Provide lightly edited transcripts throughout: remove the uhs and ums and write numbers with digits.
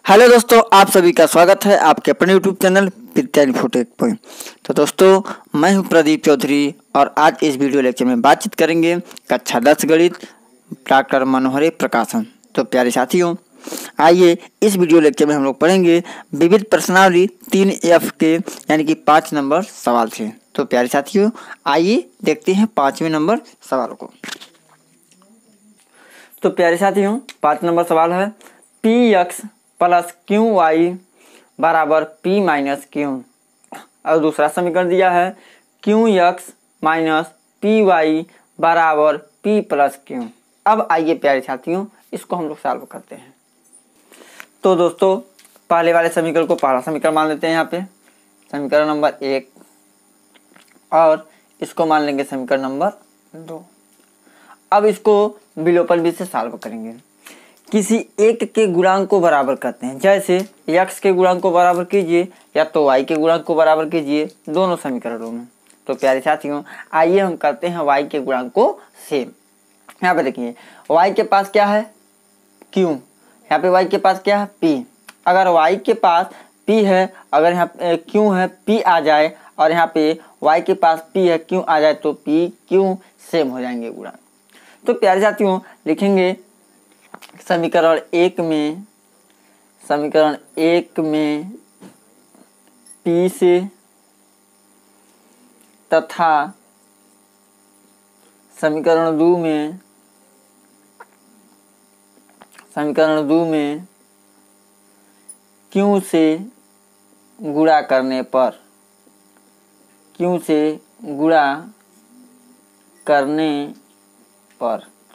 Hello दोस्तों, आप सभी का स्वागत है आपके अपने यूट्यूब चैनल विद्या इन्फोटेक पर। तो दोस्तों, मैं हूं प्रदीप चौधरी और आज इस वीडियो लेक्चर में बातचीत करेंगे कक्षा 10 गणित डॉक्टर मनोहरे प्रकाशन। तो प्यारे साथियों, आइए इस वीडियो लेक्चर में हम लोग पढ़ेंगे विविध प्रश्नावली 3F के यानी कि 5 नंबर सवाल से। तो प्यारे साथियों, आइए देखते हैं 5वें नंबर सवाल को। तो प्यारे साथियों, 5 नंबर सवाल है px प्लस क्यू वाई बराबर p माइनस क्यू। और दूसरा समीकरण दिया है Q X minus P Y बराबर p प्लस क्यू। अब आइए प्यारे साथियों, इसको हम लोग सॉल्व करते हैं। तो दोस्तों, पहले वाले समीकरण को पहला समीकरण मान लेते हैं यहाँ पे, समीकरण नंबर 1, और इसको मान लेंगे समीकरण नंबर 2। अब इसको विलोपन विधि से सॉल्व करेंगे। किसी एक के गुणांक को बराबर करते हैं, जैसे x के गुणांक को बराबर कीजिए या तो y के गुणांक को बराबर कीजिए दोनों समीकरणों में। तो प्यारे साथियों, आइए हम करते हैं y के गुणांक को सेम। यहाँ पे देखिए y के पास क्या है q, यहाँ पे y के पास क्या है p। अगर y के पास p है, अगर यहाँ q है p आ जाए, और यहाँ पे y के पास p है q आ जाए, तो p q सेम हो जाएंगे गुणांक। तो प्यारे साथियों, लिखेंगे समीकरण 1 में p से तथा समीकरण 2 में q से गुणा करने पर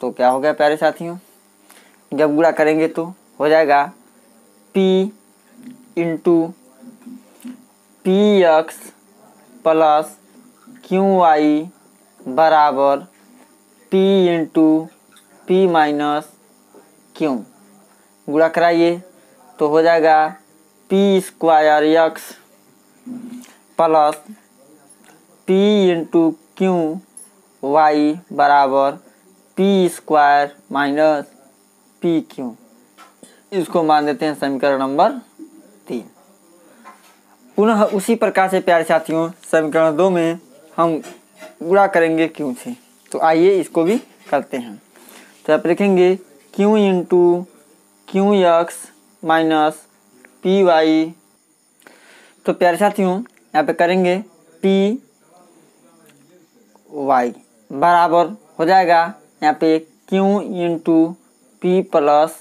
तो क्या हो गया प्यारे साथियों, जब गुणा करेंगे तो हो जाएगा p into P X plus Q Y बराबर p into P minus Q. गुणा कराइए तो हो जाएगा p square x plus p into Q Y बराबर p square minus P Q. इसको मान देते हैं समीकरण नंबर 3। पुनः उसी प्रकार से प्यारे साथियों, समीकरण 2 में हम गुणा करेंगे क्यू से। तो आइए इसको भी करते हैं। तो आप लिखेंगे Q into Q X minus P Y. तो प्यारे साथियों, यहाँ पे करेंगे पी वाई बराबर हो जाएगा यहाँ पे Q into P plus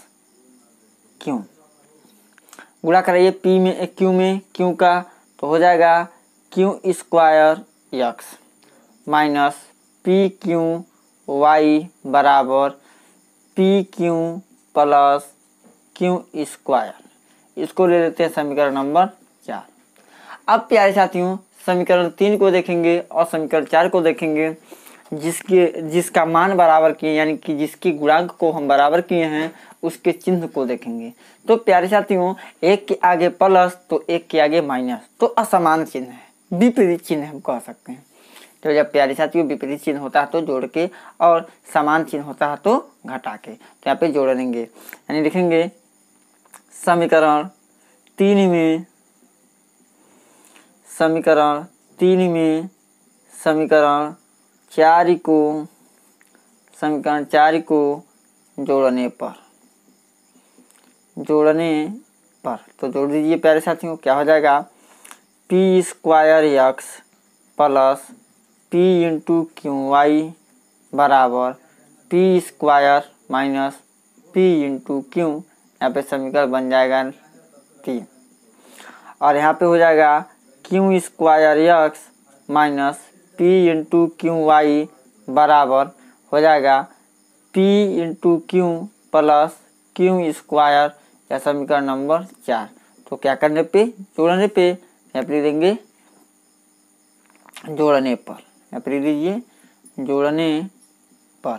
Q. गुणा कराइए पी में क्यू का, तो हो जाएगा Q square x minus P Q Y बराबर P Q plus Q square. इसको ले लेते हैं समीकरण नंबर 4। अब प्यारे साथियों, समीकरण 3 को देखेंगे और समीकरण 4 को देखेंगे, जिसका मान बराबर किए यानी कि जिसकी गुणांक को हम बराबर किए हैं उसके चिन्ह को देखेंगे। तो प्यारे साथियों, एक के आगे प्लस तो एक के आगे माइनस, तो असमान चिन्ह है, विपरीत चिन्ह हम कह सकते हैं। तो जब प्यारे साथियों विपरीत चिन्ह होता है तो जोड़ के, और समान चिन्ह होता है तो घटा के। तो यहाँ पे जोड़ देंगे, यानी लिखेंगे समीकरण 3 में समीकरण 4 को जोड़ने पर तो जोड़ दीजिए प्यारे साथियों। क्या हो जाएगा p square x plus p into Q Y बराबर p square minus P into q. यहाँ पे समीकरण बन जाएगा 3, और यहाँ पे हो जाएगा Q square x minus P into Q Y बराबर हो जाएगा P into Q plus Q square, या समीकरण नंबर 4। तो क्या करने पे, जोड़ने पे, यहाँ पे देंगे जोड़ने पर, यहाँ पे लीजिए जोड़ने पर।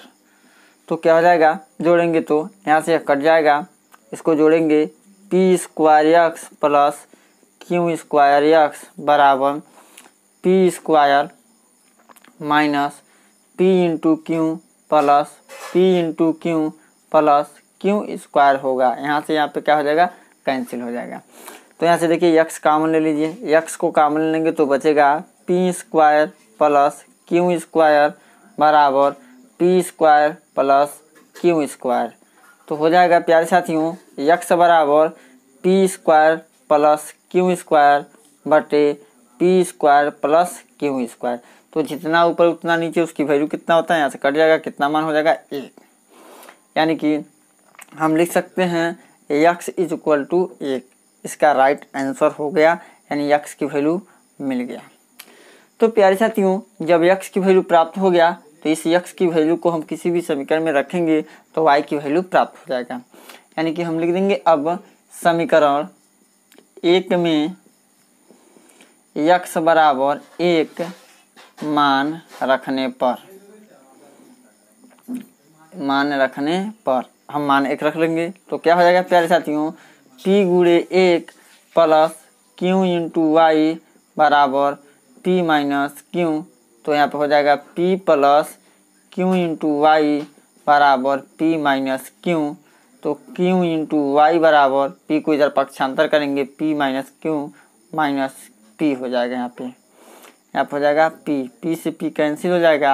तो क्या हो जाएगा, जोड़ेंगे तो यहाँ से कट जाएगा, इसको जोड़ेंगे p square x plus Q square x बराबर p square minus P into Q plus p into Q plus Q square होगा। यहाँ से यहाँ पे क्या हो जाएगा, कैंसिल हो जाएगा। तो यहाँ से देखिए x कॉमन ले लीजिए, x को कॉमन लेंगे तो बचेगा p square plus q square बराबर p square plus q square. तो हो जाएगा प्यारे साथियों x बराबर p square plus q square बटे p square plus q square. तो जितना ऊपर उतना नीचे उसकी वैल्यू कितना होता है, यहाँ से कट जाएगा, कितना मान हो जाएगा 1। यानी कि हम लिख सकते हैं x इज इक्वल टू 1। इसका राइट आंसर हो गया, यानी x की वैल्यू मिल गया। तो प्यारे साथियों जब x की वैल्यू प्राप्त हो गया तो इस x की वैल्यू को हम किसी भी समीकरण में रखेंगे तो y की वैल्यू प्राप्त हो जाएगा। यानी कि हम लिख देंगे अब समीकरण 1 में x बराबर 1 मान रखने पर हम मान 1 रख लेंगे तो क्या हो जाएगा प्यारे साथियों p गुणे 1 प्लस q इंटू वाई बराबर p माइनस q। तो यहाँ पे हो जाएगा p plus q into Y बराबर p माइनस q। तो q इंटू वाई बराबर p को इधर पक्षांतर करेंगे p minus q minus p हो जाएगा। यहाँ पे हो जाएगा p से p कैंसिल हो जाएगा,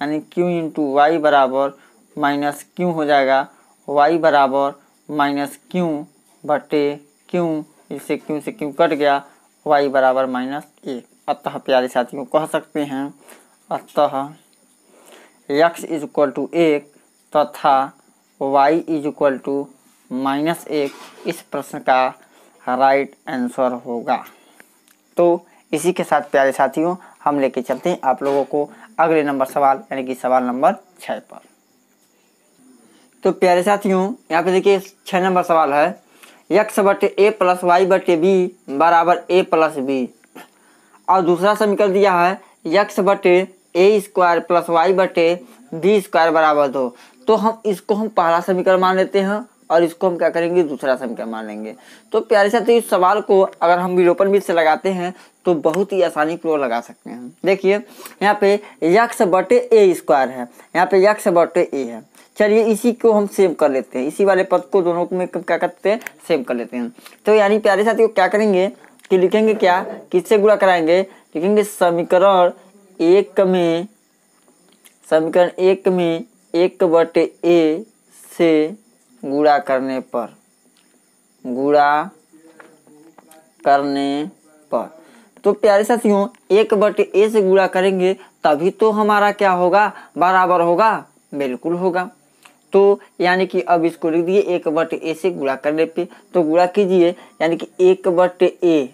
यानी q इंटू वाई बराबर माइनस q हो जाएगा। y बराबर माइनस q बटे q, इससे q कट गया, y बराबर माइनस 1। अतः प्यारे साथियों कह सकते हैं अतः x इज इक्वल टू 1 तथा y is equal to minus 1 इस प्रश्न का राइट आंसर होगा। तो इसी के साथ प्यारे साथियों हम लेके चलते हैं आप लोगों को अगले नंबर सवाल, यानी कि सवाल नंबर 6 पर। तो प्यारे साथियों यहाँ पे देखिए 6 नंबर सवाल है x बटे a प्लस वाई बटे बी बराबर a प्लस बी, और दूसरा समीकरण दिया है x बटे a स्क्वायर प्लस वाई बटे बी स्क्वायर बराबर 2। तो हम इसको पहला समीकरण मान लेते हैं और इसको हम क्या करेंगे दूसरा समीकरण मान लेंगे। तो प्यारे साथियों इस सवाल को अगर हम विलोपन विधि से लगाते हैं तो बहुत ही आसानी पूर्वक लगा सकते हैं। देखिए यहाँ पे x बटे a स्क्वायर है, यहाँ पे x बटे a है। चलिए इसी को हम सेम कर लेते हैं, इसी वाले पद को दोनों में क्या करते हैं सेम कर लेते हैं। तो यानी प्यारे साथियों क्या करेंगे कि लिखेंगे क्या, किससे गुणा कराएंगे, लिखेंगे समीकरण 1 में 1 बटे a से गुणा करने पर। तो प्यारे साथियों 1 बटे a से गुणा करेंगे तभी तो हमारा क्या होगा बराबर होगा, बिल्कुल होगा। तो यानी कि अब इसको लिख दिए 1 बटे a से गुणा करने पे, तो गुणा कीजिए यानी कि 1 बटे a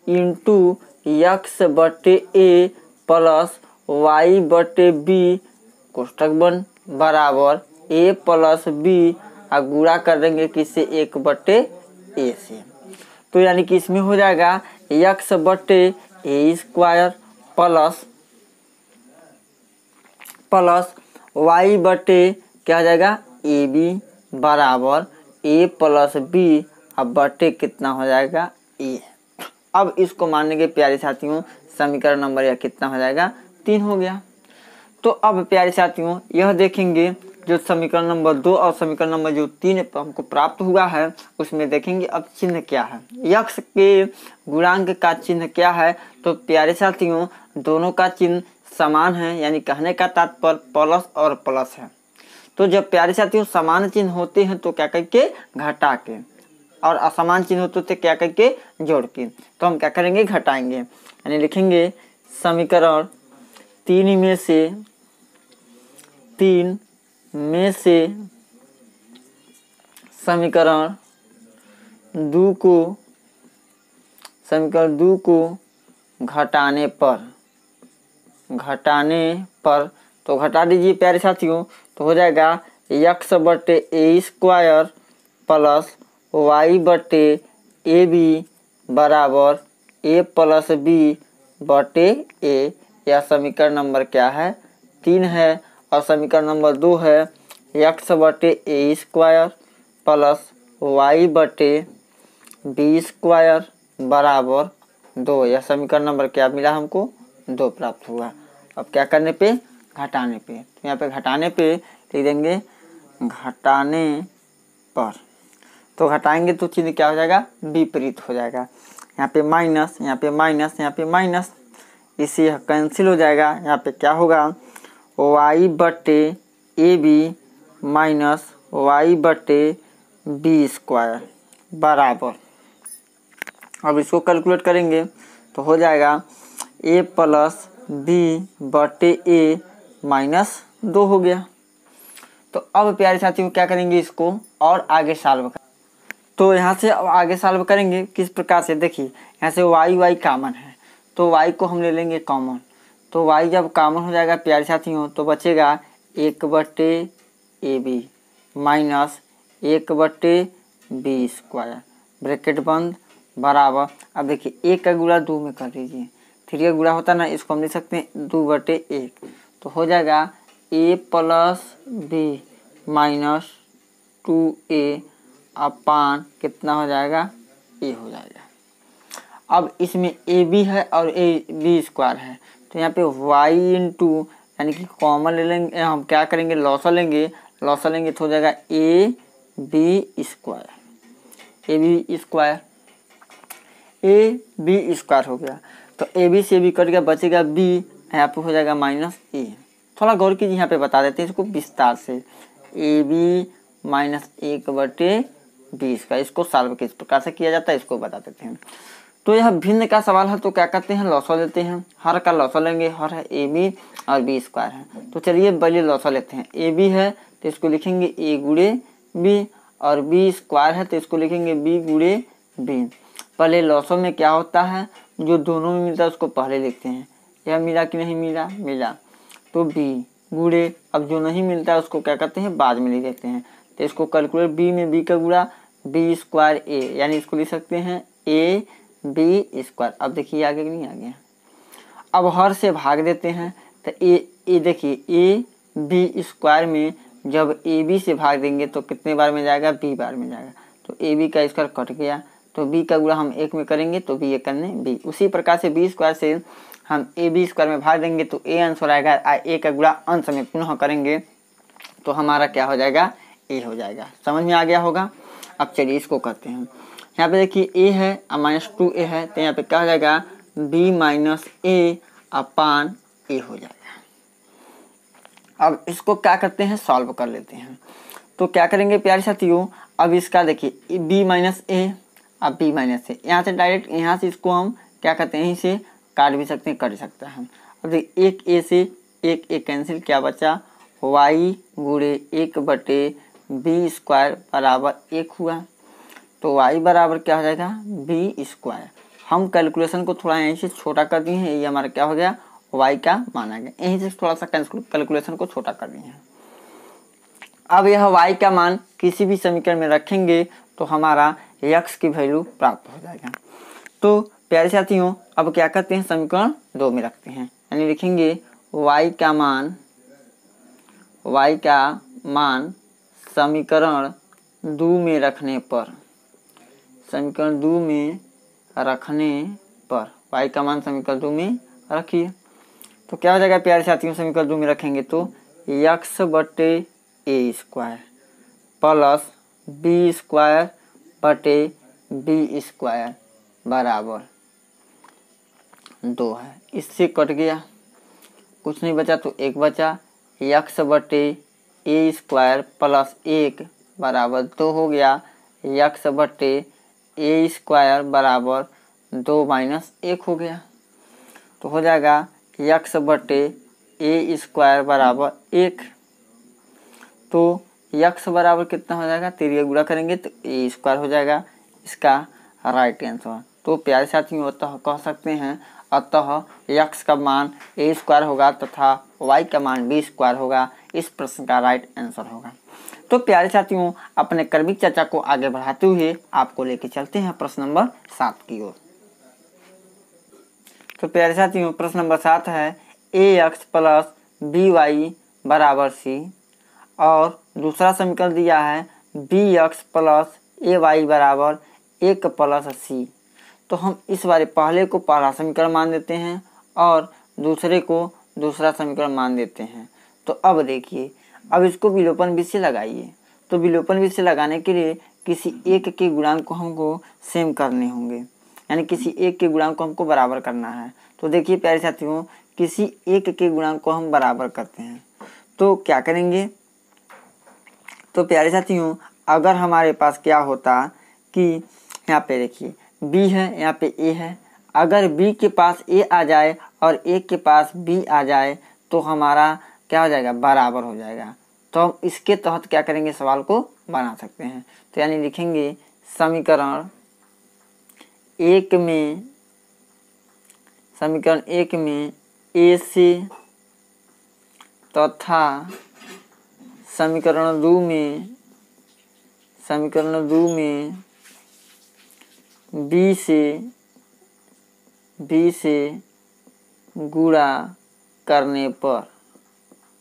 इंटू x बटे a प्लस y बटे b कोष्टक बंद बराबर a प्लस b, और गुणा कर देंगे किससे 1 बटे a से। तो यानी कि इसमें हो जाएगा x बटे a स्क्वायर प्लस y बटे क्या हो जाएगा ए बी बराबर a प्लस b, अब बटे कितना हो जाएगा a। अब इसको मानने के प्यारे साथियों समीकरण नंबर यह कितना हो जाएगा 3 हो गया। तो अब प्यारे साथियों यह देखेंगे जो समीकरण नंबर 2 और समीकरण नंबर जो 3 हमको प्राप्त हुआ है उसमें देखेंगे अब चिन्ह क्या है, x के गुणांक का चिन्ह क्या है। तो प्यारे साथियों दोनों का चिन्ह समान है, यानी कहने का तात्पर्य प्लस और प्लस है। तो जब प्यारे साथियों समान चिन्ह होते हैं तो क्या करके घटा के, और असमान चिन्ह होते तो क्या करके जोड़ के। तो हम क्या करेंगे घटाएंगे, यानी लिखेंगे समीकरण 3 में से समीकरण 2 को घटाने पर तो घटा दीजिए प्यारे साथियों, तो हो जाएगा x बटे a स्क्वायर प्लस y बटे ए बी बराबर a प्लस b बटे a। यह समीकरण नंबर क्या है 3 है, और समीकरण नंबर 2 है x बटे a स्क्वायर प्लस y बटे b स्क्वायर बराबर 2। यह समीकरण नंबर क्या मिला हमको 2 प्राप्त हुआ। अब क्या करने पे घटाने पे, तो यहाँ पे घटाने पे लिख देंगे घटाने पर। तो घटाएंगे तो चिन्ह क्या हो जाएगा, विपरीत हो जाएगा। यहाँ पे माइनस, यहाँ पे माइनस, यहाँ पे माइनस, इसी कैंसिल हो जाएगा। यहाँ पे क्या होगा, वाई बटे ए बी माइनस वाई बटे बी स्क्वायर बराबर, अब इसको कैलकुलेट करेंगे तो हो जाएगा ए प्लस बी बटे ए माइनस 2 हो गया। तो अब प्यारे साथियों क्या करेंगे, इसको और आगे सॉल्व कर, तो यहाँ से अब आगे सॉल्व करेंगे किस प्रकार से, देखिए यहाँ से वाई कॉमन है तो वाई को हम ले लेंगे कॉमन, तो वाई जब कॉमन हो जाएगा प्यारे साथियों तो बचेगा 1 बटे ए बी माइनस 1 बटे बी स्क्वायर, ब्रैकेट बंद बराबर। अब देखिए 1 का गुणा 2 में कर दीजिए, 3 का गुणा होता है ना, इसको हम लिख सकते हैं 2 बटे 1, तो हो जाएगा ए प्लस बी माइनस 2a अपान कितना हो जाएगा, ए हो जाएगा। अब इसमें ए बी है और ए बी स्क्वायर है, तो यहाँ पे y इंटू यानी कि कॉमन ले लेंगे, हम क्या करेंगे लॉसा लेंगे तो हो जाएगा ए B square, A B square हो गया। तो ए बी से भी कट गया, बचेगा बी, यहाँ पे हो जाएगा माइनस ए। थोड़ा गौर कीजिए, यहाँ पे बता देते हैं इसको विस्तार से, ए बी माइनस 1 बटे बी स्क्वायर, इसको सॉल्व किस प्रकार से किया जाता है इसको बता देते हैं। तो यह भिन्न का सवाल है तो क्या करते हैं, लॉसा लेते हैं, हर का लॉसा लेंगे, हर है ए बी और बी स्क्वायर है। तो चलिए पहले लॉसा लेते हैं, ए बी है तो इसको लिखेंगे ए गुणे बी, और बी स्क्वायर है तो इसको लिखेंगे बी गुणे बी। पहले लॉसा में क्या होता है, जो दोनों में मिलता है उसको पहले लिखते हैं, यह मिला कि नहीं मिला, मिला, तो बी गुणे, अब जो नहीं मिलता है उसको क्या करते हैं बाद में लिख देते हैं, तो इसको कैलकुलेट, बी में बी का गुणा बी स्क्वायर ए, यानी इसको लिख सकते हैं ए बी स्क्वायर। अब देखिए आगे नहीं आ गया, अब हर से भाग देते हैं, तो ए देखिए ए बी स्क्वायर में जब ए बी से भाग देंगे तो कितने बार में जाएगा, बी बार में जाएगा, तो ए बी का स्क्वायर कट गया, तो बी का गुणा हम 1 में करेंगे तो बी 1 करने बी। उसी प्रकार से बी स्क्वायर से हम ए बी स्क्वायर में भाग देंगे तो ए अंश हो जाएगा, ए का गुणा अंश में पुनः करेंगे तो हमारा क्या हो जाएगा, ए हो जाएगा। समझ में आ गया होगा। अब चलिए इसको करते हैं, यहाँ पे देखिए ए है और माइनस 2a है, तो यहाँ पे क्या हो जाएगा b माइनस ए अपान ए हो जाएगा। अब इसको क्या करते हैं, सॉल्व कर लेते हैं। तो क्या करेंगे प्यारे साथियों, अब इसका देखिए b माइनस ए, अब b माइनस ए, यहाँ से डायरेक्ट यहाँ से इसको हम क्या करते हैं, यहीं से काट भी सकते हैं, कर सकता है। अब देखिए एक ए से एक ए कैंसिल, क्या बचा y गुणे 1 बटे बी स्क्वायर बराबर 1 हुआ, तो y बराबर क्या हो जाएगा बी स्क्वायर। हम कैलकुलेशन को थोड़ा यहीं से छोटा कर दिए हैं, ये हमारा क्या हो गया y का मान आ गया, यहीं से थोड़ा सा कैलकुलेशन को छोटा कर दिए हैं। अब यह y का मान किसी भी समीकरण में रखेंगे तो हमारा x की वैल्यू प्राप्त हो जाएगा। तो प्यारे साथियों अब क्या करते हैं, समीकरण 2 में रखते हैं, यानी लिखेंगे y का मान समीकरण 2 में रखने पर, समीकरण 2 में रखने पर y का मान समीकरण 2 में रखिए, तो क्या हो जाएगा प्यारे साथियों, समीकरण 2 में रखेंगे तो x बटे a square plus B square बटे बी स्क्वायर बराबर 2 है। इससे कट गया, कुछ नहीं बचा तो 1 बचा, x बटे ए स्क्वायर प्लस 1 बराबर 2 हो गया, x बटे ए स्क्वायर बराबर 2 माइनस 1 हो गया, तो हो जाएगा x बटे ए स्क्वायर बराबर 1। तो x बराबर कितना हो जाएगा, 3 गुणा करेंगे तो ए स्क्वायर हो जाएगा, इसका राइट आंसर। तो प्यारे साथियों अतः कह सकते हैं, अतः x का मान ए स्क्वायर होगा तथा y का मान बी स्क्वायर होगा, इस प्रश्न का राइट आंसर होगा। तो प्यारे साथियों अपने क्रमिक चर्चा को आगे बढ़ाते हुए आपको लेके चलते हैं प्रश्न नंबर 7 की ओर। तो प्यारे साथियों प्रश्न नंबर 7 है ax प्लस बी वाई बराबर सी, और दूसरा समीकरण दिया है bx प्लस ए वाई बराबर 1 प्लस सी। तो हम इस बारे पहले को पहला समीकरण मान देते हैं और दूसरे को दूसरा समीकरण मान देते हैं। तो अब देखिए, अब इसको विलोपन विधि से लगाइए, तो विलोपन विधि से लगाने के लिए किसी एक के गुणांक को हमको सेम करने होंगे, यानी किसी एक के गुणांक को हमको बराबर करना है। तो देखिए प्यारे साथियों, किसी एक के गुणांक को हम बराबर करते हैं तो क्या करेंगे। तो प्यारे साथियों, अगर हमारे पास क्या होता कि यहाँ पे देखिए b है, यहाँ पे a है, अगर b के पास a आ जाए और a के पास b आ जाए तो हमारा क्या हो जाएगा, बराबर हो जाएगा। तो हम इसके तहत क्या करेंगे, सवाल को बना सकते हैं। तो यानी लिखेंगे समीकरण एक में a से तथा समीकरण दो में b से गुणा करने पर,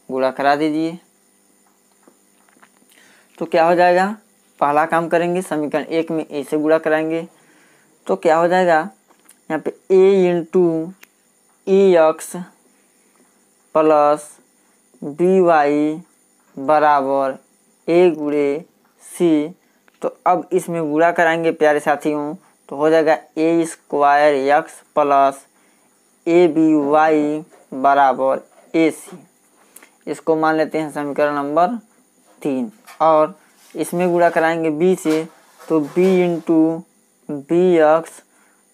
गुणा करा दीजिए। तो क्या हो जाएगा, पहला काम करेंगे समीकरण एक में a से गुणा कराएंगे तो क्या हो जाएगा, यहाँ पे a into ax plus by बराबर a गुणे c। तो अब इसमें गुणा कराएंगे प्यारे साथियों तो हो जाएगा a square x plus aby बराबर ac। इसको मान लेते हैं समीकरण नंबर 3 और इसमें गुणा कराएंगे b से तो b into bx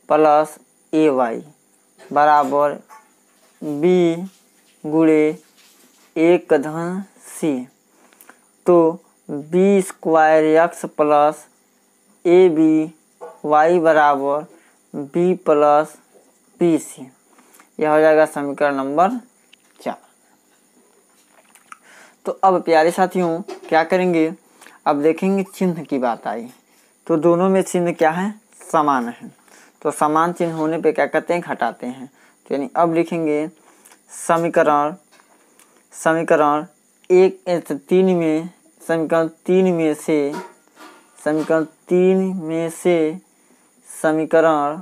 plus ay बराबर b गुणे एक धन c। तो b square x plus aby बराबर b प्लस bc। यह हो जाएगा समीकरण नंबर 4। तो अब प्यारे साथियों क्या करेंगे, अब देखेंगे चिन्ह की बात आई तो दोनों में चिन्ह क्या है, समान है। तो समान चिन्ह होने पे क्या करते हैं, घटाते हैं। तो यानी अब लिखेंगे समीकरण तीन में से समीकरण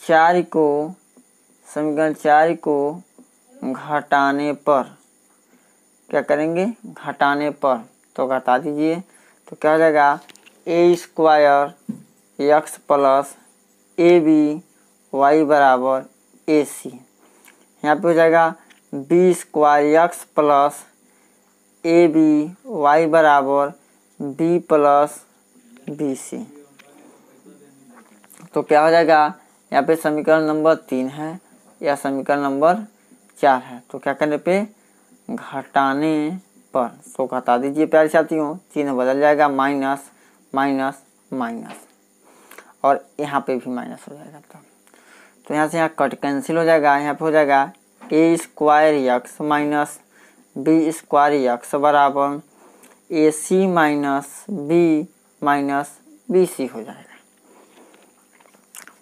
4 को घटाने पर क्या करेंगे, घटाने पर। तो घटा दीजिए तो क्या हो जाएगा a square x plus aby बराबर ac। यहाँ पे हो जाएगा b square x plus aby बराबर b प्लस bc। तो क्या हो जाएगा, यहाँ पे समीकरण नंबर 3 है या समीकरण नंबर 4 है। तो क्या करने पे, घटाने पर। तो घटा दीजिए प्यारे साथियों, चिन्ह बदल जाएगा, माइनस माइनस माइनस और यहाँ पे भी माइनस हो जाएगा। तो यहाँ से यहाँ कट कैंसिल हो जाएगा। यहाँ पे हो जाएगा a square x minus b square x बराबर ac minus b minus bc हो जाएगा।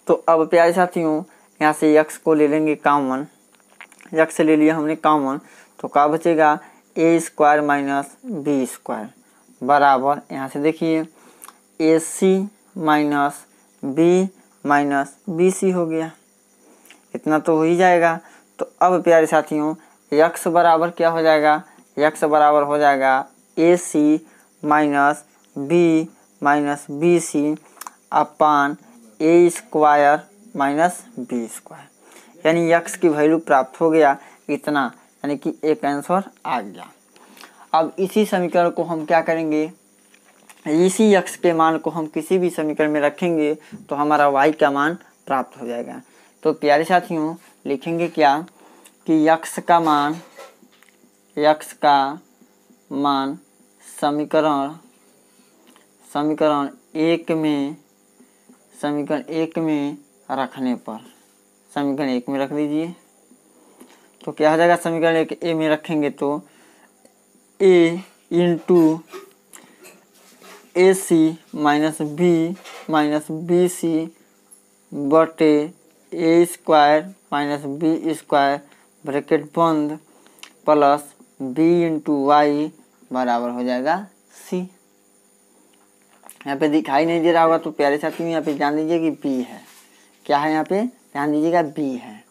तो अब प्यारे साथियों यहाँ से x को ले लेंगे कॉमन, x ले लिया हमने कॉमन तो क्या बचेगा, a square minus b square बराबर, यहाँ से देखिए ac minus b minus bc हो गया। इतना तो हो ही जाएगा। तो अब प्यारे साथियों x बराबर क्या हो जाएगा, x बराबर हो जाएगा ac minus b minus bc upon a square minus b square. यानी x की वैल्यू प्राप्त हो गया इतना, यानी कि एक आंसर आ गया। अब इसी समीकरण को हम क्या करेंगे, इसी x के मान को हम किसी भी समीकरण में रखेंगे तो हमारा y का मान प्राप्त हो जाएगा। तो प्यारे साथियों लिखेंगे क्या कि x का मान समीकरण एक में रखने पर, समीकरण एक में रख दीजिए। तो क्या हो जाएगा, समीकरण एक ए में रखेंगे तो a into ac minus b minus bc बटे a square minus b square bracket बंद प्लस b इंटू वाई बराबर हो जाएगा c। यहाँ पे दिखाई नहीं दे रहा होगा तो प्यारे साथियों यहाँ पे ध्यान दीजिए कि b है। क्या है, यहाँ पे ध्यान दीजिएगा b है।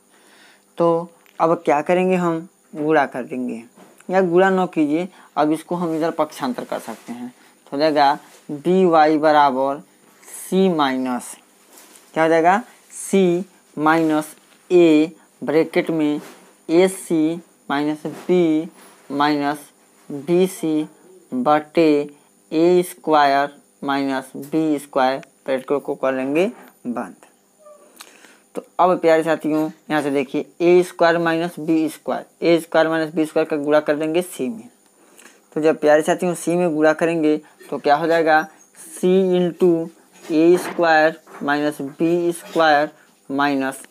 तो अब क्या करेंगे, हम गुणा कर देंगे या गुणा न कीजिए, अब इसको हम इधर पक्षांतर कर सकते हैं। तो हो जाएगा बी वाई बराबर सी माइनस, क्या हो जाएगा, सी माइनस ए ब्रैकेट में ए सी माइनस बी सी बटे a square minus B square, bracket को कर लेंगे बंद। तो अब प्यारे साथियों यहाँ से देखिए ए स्क्वायर माइनस बी स्क्वायर का गुणा कर देंगे सी में। तो जब प्यारे साथियों सी में गुणा करेंगे तो क्या हो जाएगा, c into a square minus B square minus,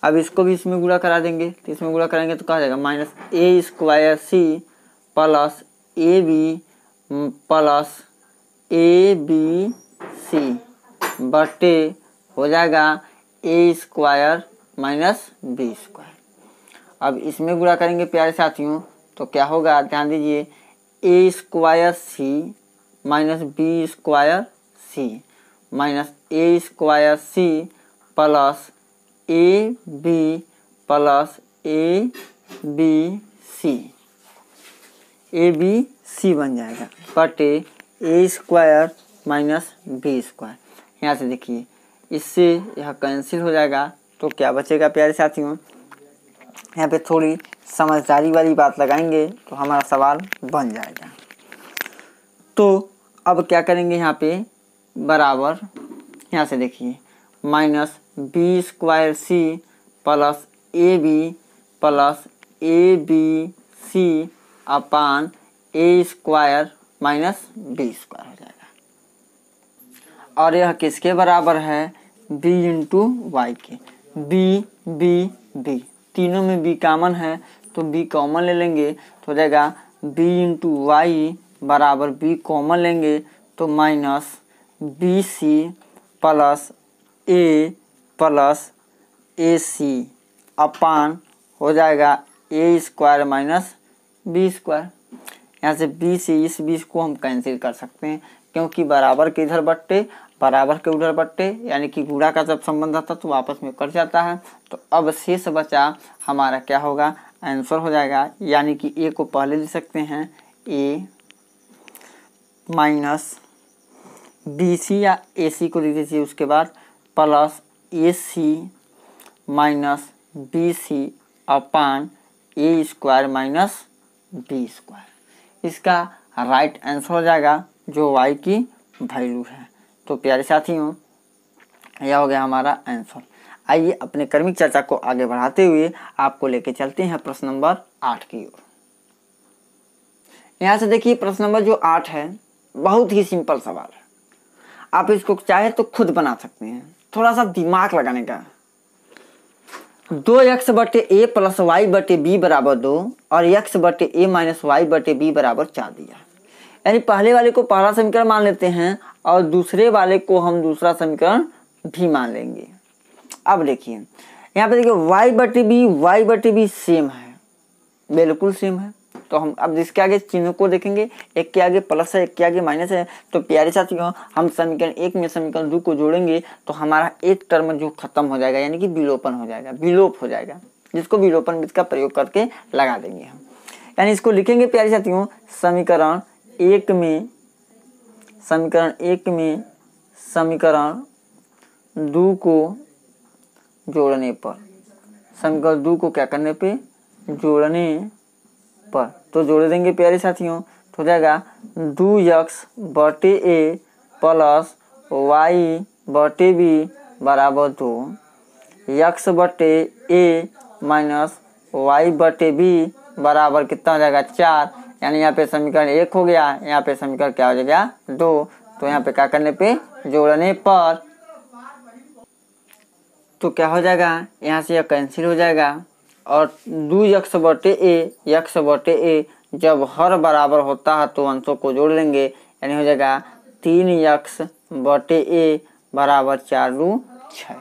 अब इसको भी इसमें गुणा करा देंगे, तो इसमें गुणा कराएंगे तो क्या हो जाएगा, minus A square C plus A B C बटे हो जाएगा ए स्क्वायर माइनस बी स्क्वायर। अब इसमें गुणा करेंगे प्यारे साथियों तो क्या होगा, ध्यान दीजिए, a square c minus B square c minus A square C plus A B c बन जाएगा बटे a square minus B square. यहाँ से देखिए इससे यह कैंसिल हो जाएगा तो क्या बचेगा प्यारे साथियों, यहाँ पे थोड़ी समझदारी वाली बात लगाएंगे तो हमारा सवाल बन जाएगा। तो अब क्या करेंगे, यहाँ पे बराबर, यहाँ से देखिए minus B square C plus A B C upon A square minus B square हो जाएगा। और यह किसके बराबर है, b इंटू वाई के, b तीनों में b कॉमन है तो b कॉमन ले लेंगे तो हो जाएगा b इंटू वाई बराबर b कॉमन लेंगे तो माइनस बी सी प्लस ए सी अपान हो जाएगा ए स्क्वायर माइनस बी स्क्वायर। यहाँ से बी से इस बीस को हम कैंसिल कर सकते हैं क्योंकि बराबर के इधर बट्टे बराबर के उधर बट्टे यानी कि गुणा का जब संबंध आता तो आपस में कट जाता है। तो अब शेष बचा हमारा क्या होगा, आंसर हो जाएगा, यानी कि ए को पहले लिख सकते हैं ए माइनस बी सी या ए सी को लिख दीजिए, उसके बाद plus A C minus b C upon A square minus B square. इसका राइट आंसर हो जाएगा जो y की वैल्यू है। तो प्यारे साथियों यह हो गया हमारा आंसर। आइए अपने क्रमिक चर्चा को आगे बढ़ाते हुए आपको लेके चलते हैं प्रश्न नंबर 8 की ओर। यहाँ से देखिए प्रश्न नंबर जो 8 है बहुत ही सिंपल सवाल है, आप इसको चाहे तो खुद बना सकते हैं, थोड़ा सा दिमाग लगाने का। 2x बटे ए प्लस वाई बटे बी बराबर 2 और x बटे ए माइनस वाई बटे बी बराबर 4 दिया। यानी पहले वाले को पहला समीकरण मान लेते हैं और दूसरे वाले को हम दूसरा समीकरण भी मान लेंगे। अब देखिए यहाँ पे देखिए y बटे बी सेम है, बिल्कुल सेम है। तो हम अब जिसके आगे चिन्ह को देखेंगे, एक के आगे प्लस है एक के आगे माइनस है। तो प्यारे साथियों हम समीकरण 1 में समीकरण 2 को जोड़ेंगे तो हमारा एक टर्म जो खत्म हो जाएगा यानी कि विलोपन हो जाएगा, विलोप हो जाएगा, जिसको विलोपन विधि का प्रयोग करके लगा देंगे हम। यानी इसको लिखेंगे प्यारे साथियों समीकरण 1 में समीकरण 2 को जोड़ने पर, समीकरण 2 को क्या करने पे, जोड़ने पर, तो जोड़ देंगे प्यारे साथियों। तो हो जाएगा 2x बटे ए प्लस वाई बटे बी बराबर 2, x बटे ए माइनस वाई बटे बी बराबर कितना हो जाएगा 4। यानी यहाँ पे समीकरण 1 हो गया, यहाँ पे समीकरण क्या हो जाएगा 2। तो यहाँ पे क्या करने पे, जोड़ने पर, तो क्या हो जाएगा, यहाँ से यह कैंसिल हो जाएगा और 2x बटे ए जब हर बराबर होता है तो अंशों को जोड़ लेंगे। यानी हो जाएगा 3x बटे ए बराबर 4 2 6।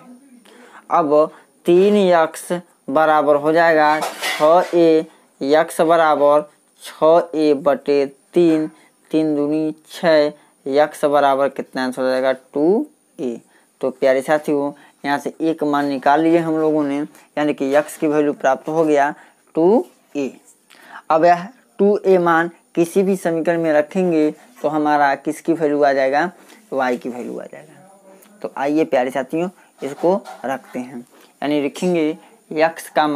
अब 3x बराबर हो जाएगा 6a, x बराबर 6a बटे 3, 3 दूनी 6, x बराबर कितना आंसर हो जाएगा 2a। तो प्यारे साथियों यहाँ से एक मान निकाल लिए हम लोगों ने, यानी कि x की वैल्यू प्राप्त हो गया 2a। अब यह 2a मान किसी भी समीकरण में रखेंगे तो हमारा किसकी वैल्यू आ जाएगा, y की वैल्यू आ जाएगा। तो आइए प्यारे साथियों इसको रखते हैं, यानी लिखेंगे x का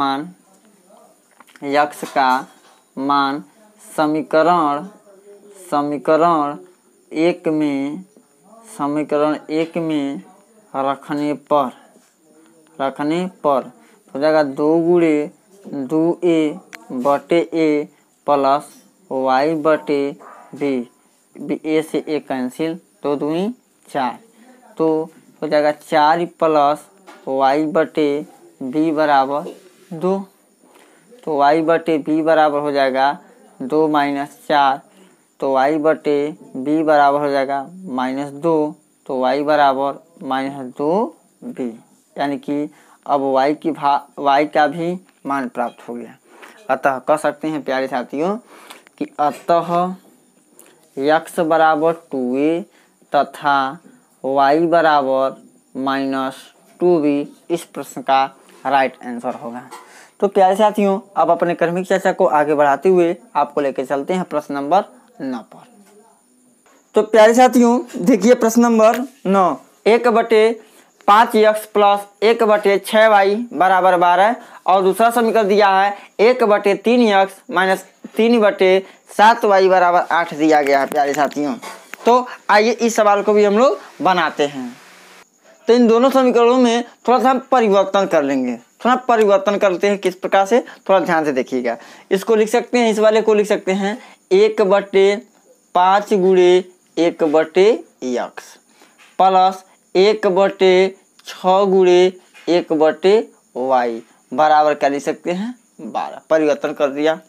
मान समीकरण एक में रखने पर हो जाएगा 2 गुणे 2a बटे a प्लस y बटे b, a से a कैंसिल, 2 दूनी 4, तो हो जाएगा 4 प्लस y बटे b बराबर 2। तो y बटे b बराबर हो जाएगा 2 माइनस 4, तो y बटे b बराबर हो जाएगा -2, तो y बराबर -2b, यानी कि अब y का भी मान प्राप्त हो गया। अतः कह सकते हैं प्यारे साथियों कि अतः x बराबर 2a तथा y बराबर -2b इस प्रश्न का राइट आंसर होगा। तो प्यारे साथियों अब अपने क्रमिक चर्चा को आगे बढ़ाते हुए आपको लेकर चलते हैं प्रश्न नंबर 9 पर। तो प्यारे साथियों देखिए प्रश्न नंबर 9, 1/5x प्लस 1/6y बराबर 12 और दूसरा समीकरण दिया है 1/3x माइनस 3/7y बराबर 8 दिया गया है प्यारे साथियों। तो आइए इस सवाल को भी हम लोग बनाते हैं। तो इन दोनों समीकरणों में थोड़ा सा हम परिवर्तन कर लेंगे, थोड़ा परिवर्तन करते हैं किस प्रकार से, थोड़ा ध्यान से देखिएगा। इसको लिख सकते हैं, इस वाले को लिख सकते हैं 1/5 गुणे 1/x प्लस 1/6 गुणे 1/y बराबर क्या लिख सकते हैं 12। परिवर्तन कर दिया,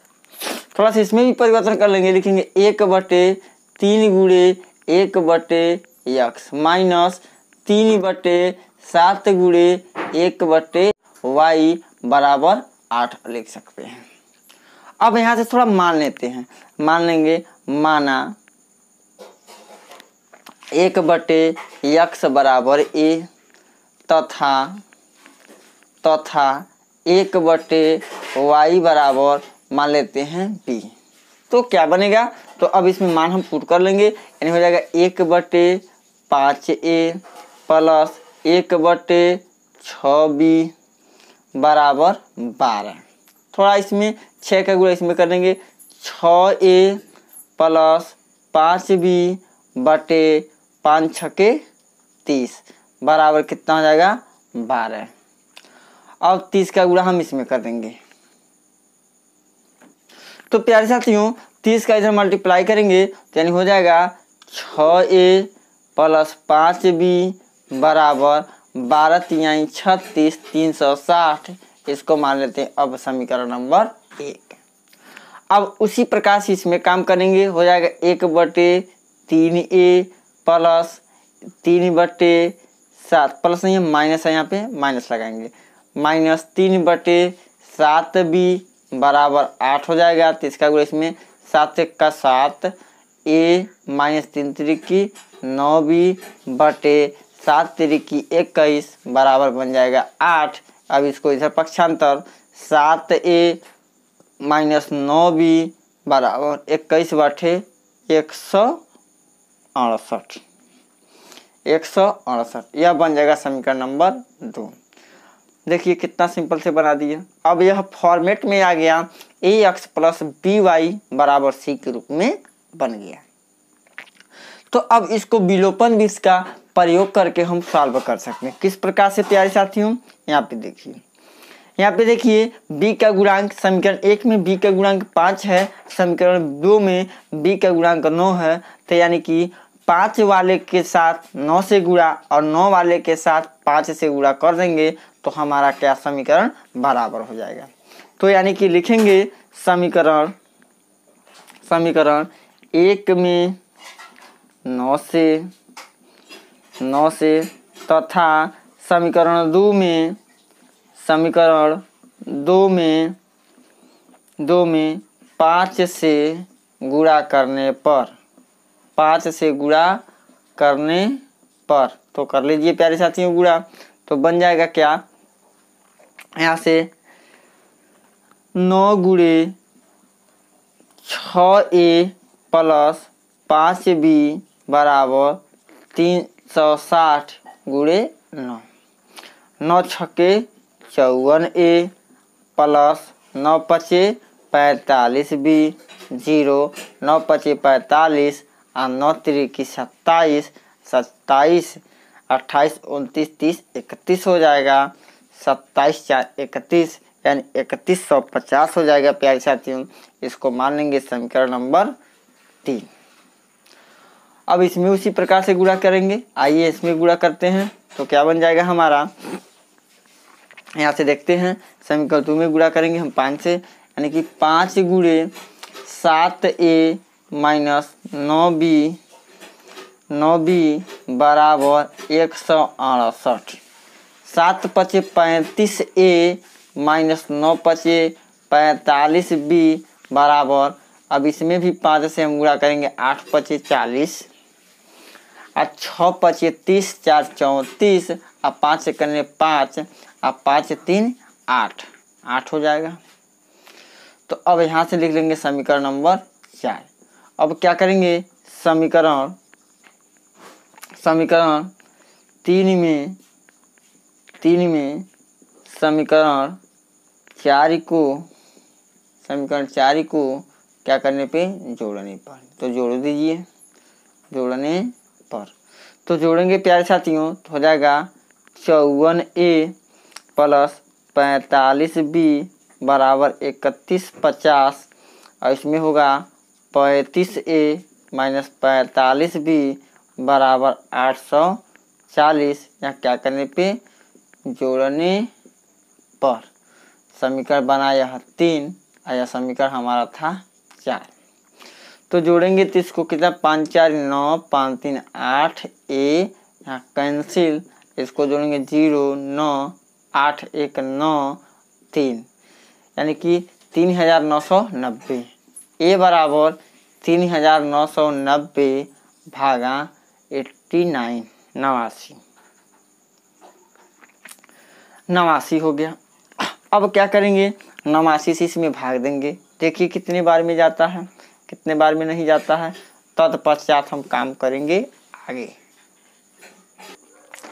थोड़ा सा इसमें भी परिवर्तन कर लेंगे, लिखेंगे 1/3 गुणे 1/x माइनस 3/7 गुणे 1/y बराबर 8 लिख सकते हैं। अब यहाँ से थोड़ा मान लेते हैं, मान लेंगे माना 1/x बराबर a तथा 1/y बराबर मान लेते हैं b। तो क्या बनेगा, तो अब इसमें मान हम पुट कर लेंगे, यानी हो जाएगा 1/5a प्लस 1/6b बराबर 12। थोड़ा इसमें 6 का गुणा इसमें कर देंगे, 6a प्लस 5b बटे 5 छके 30 बराबर कितना हो जाएगा 12। अब 30 का गुणा हम इसमें कर देंगे। तो प्यारे साथियों 30 का इधर मल्टीप्लाई करेंगे तो यानी हो जाएगा 6a प्लस 5b बराबर 12 तिहाई 36 360। इसको मान लेते हैं अब समीकरण नंबर 1। अब उसी प्रकार से इसमें काम करेंगे, हो जाएगा 1/3a प्लस 3/7 प्लस नहीं है माइनस है, यहाँ पे माइनस लगाएंगे, माइनस 3/7b बराबर 8 हो जाएगा। तो इसका गुणा इसमें 7 का 7 a माइनस 3 त्रिकी 9b बटे 7 त्रिकी 21 बराबर बन जाएगा 8। अब इसको इधर पक्षांतर 7a माइनस 9b बराबर 21 बटे 168। यह बन जाएगा समीकरण नंबर 2। देखिए कितना सिंपल से बना दिया। अब यह फॉर्मेट में आ गया ax प्लस by बराबर c के रूप में बन गया। तो अब इसको विलोपन विधि का प्रयोग करके हम सॉल्व कर सकते हैं। किस प्रकार से प्यारे साथियों, यहाँ पे देखिए b का गुणांक समीकरण 1 में b का गुणांक 5 है, समीकरण 2 में b का गुणांक 9 है। तो यानी कि 5 वाले के साथ 9 से गुणा और 9 वाले के साथ 5 से गुणा कर देंगे तो हमारा क्या समीकरण बराबर हो जाएगा। तो यानी कि लिखेंगे समीकरण 1 में 9 से तथा समीकरण 2 में 5 से गुणा करने पर तो कर लीजिए प्यारे साथियों गुणा। तो बन जाएगा क्या, यहाँ से 9 गुणे 6A प्लस 5B बराबर 360 गुणे 9। 9 छक्के 54A प्लस 9 पचे 45B 0 9 पचे 45 और 9 तिरिकी 27 27 28 29 30 31 हो जाएगा। 27 4 31 यानी 3150 हो जाएगा प्यारे साथियों। इसको मान लेंगे समीकरण नंबर 3। अब इसमें उसी प्रकार से गुणा करेंगे। आइए इसमें गुणा करते हैं तो क्या बन जाएगा हमारा, यहाँ से देखते हैं। समीकरण 2 में गुणा करेंगे हम 5 से, यानी कि 5 गुणे 7A माइनस 9B बराबर 168। 7 पचे 35A माइनस 9 पचे 45B बराबर, अब इसमें भी 5 से हम गुणा करेंगे। 8 पचे 40 और 6 पचे 30 4 34 और 5 से करने 5 और 5 3 8 8 हो जाएगा। तो अब यहाँ से लिख लेंगे समीकरण नंबर 4। अब क्या करेंगे, समीकरण 3 में समीकरण 4 को क्या करने पे, जोड़ने पर। तो जोड़ दीजिए, जोड़ने पर तो जोड़ेंगे प्यारे साथियों तो हो जाएगा 54A प्लस 45B बराबर 3150 और इसमें होगा 35A माइनस 45B बराबर 840। या क्या करने पे, जोड़ने पर। समीकरण बना यह 3 और यह समीकरण हमारा था 4। तो जोड़ेंगे तो इसको कितना, 5 4 9 5 3 8 A यहाँ कैंसिल, इसको जोड़ेंगे 0 9 8 1 9 3 यानी कि 3990। A बराबर 3990 भागा 89 89 हो गया। अब क्या करेंगे, 89 से इसमें भाग देंगे। देखिए कितने बार में जाता है, कितने बार में नहीं जाता है। तत्पश्चात हम काम करेंगे आगे।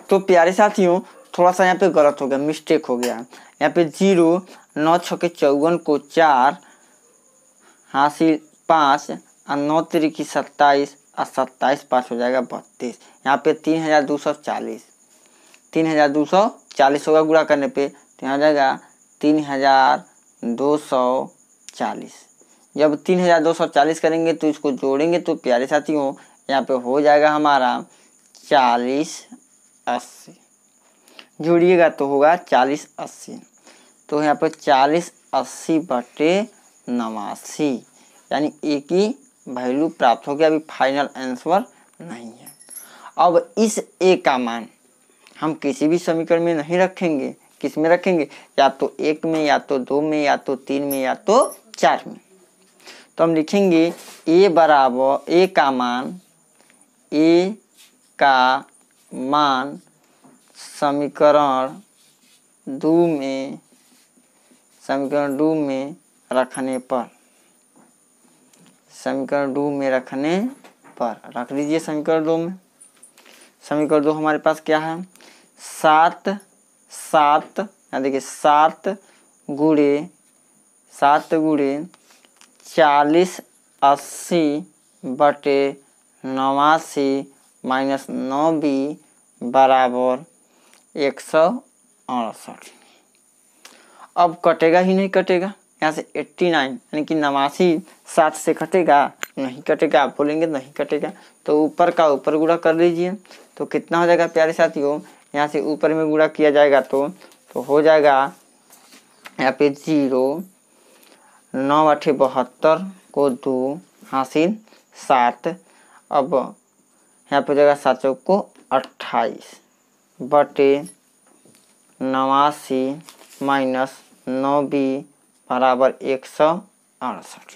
तो प्यारे साथियों थोड़ा सा यहाँ पे गलत हो गया, मिस्टेक हो गया। यहाँ पे 0 9 छक्के 54 को 4 हासिल 5 और 9 तिरिकी 27 और 27 5 हो जाएगा 32। यहाँ पे 3240 होगा गुणा करने पे, तो यहाँ हो जाएगा 3240। जब 3240 करेंगे तो इसको जोड़ेंगे तो प्यारे साथियों यहाँ पे हो जाएगा हमारा 40 80। जोड़िएगा तो होगा 40 80। तो यहाँ पर 40 80 बटे 89 यानी एक ही वैल्यू प्राप्त हो गया। अभी फाइनल आंसर नहीं है। अब इस ए का मान हम किसी भी समीकरण में नहीं रखेंगे। किस में रखेंगे, या तो 1 में, या तो 2 में, या तो 3 में, या तो 4 में। तो हम लिखेंगे ए बराबर ए का मान समीकरण 2 में रखने पर, समीकरण 2 में रखने पर रख दीजिए। समीकरण 2 में, समीकरण 2 हमारे पास क्या है, 7 यहाँ देखिए 7 गुणे 40 80 बटे 89 माइनस 9B बराबर 168। अब कटेगा ही नहीं, कटेगा यहाँ से 89 यानी कि 89 7 से कटेगा, नहीं कटेगा। आप बोलेंगे नहीं कटेगा तो ऊपर का ऊपर गुणा कर लीजिए। तो कितना हो जाएगा प्यारे साथियों, यहाँ से ऊपर में गुणा किया जाएगा तो हो जाएगा यहाँ पे 0 9 8 72 को 2 हासिल 7। अब यहाँ पे जाएगा 7 चौक को 28 बटे 89 माइनस 9B बराबर 168।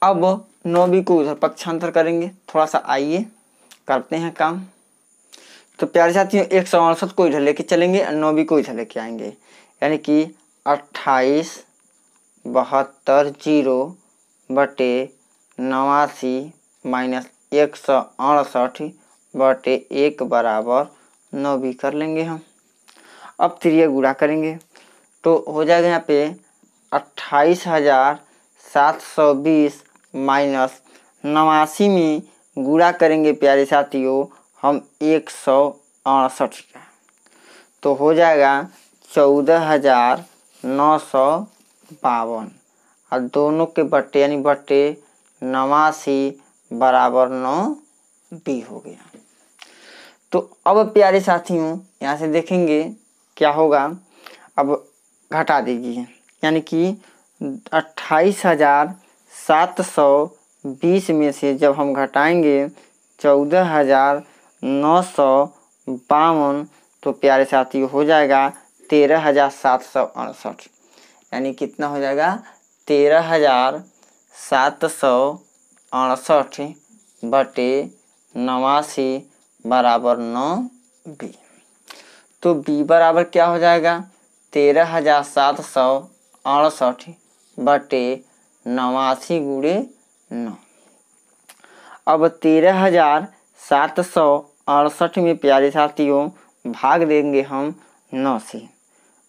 अब 9B को उधर पक्षांतर करेंगे। थोड़ा सा आइए करते हैं काम। तो प्यारे साथियों 168 को इधर लेके चलेंगे, 9B को इधर लेके आएंगे, यानी कि 28 72 0 बटे 89 माइनस 168 बटे 1 बराबर 9 भी कर लेंगे हम। अब त्रिया गुणा करेंगे तो हो जाएगा यहाँ पे 28,720 माइनस 89 में गुणा करेंगे प्यारे साथियों हम 168 का, तो हो जाएगा 14,952 और दोनों के बट्टे यानी बट्टे 89 बराबर 9 भी हो गया। तो अब प्यारे साथियों यहाँ से देखेंगे क्या होगा। अब घटा दीजिए यानी कि 28,720 में से जब हम घटाएंगे 14,952 तो प्यारे साथियों हो जाएगा 13,768 यानी कितना हो जाएगा 13,768 बटे 89 बराबर 9 बी। तो बी बराबर क्या हो जाएगा 13,768 बटे 89 गुणे 9। अब 13,768 में प्यारे साथियों भाग देंगे हम 9 से।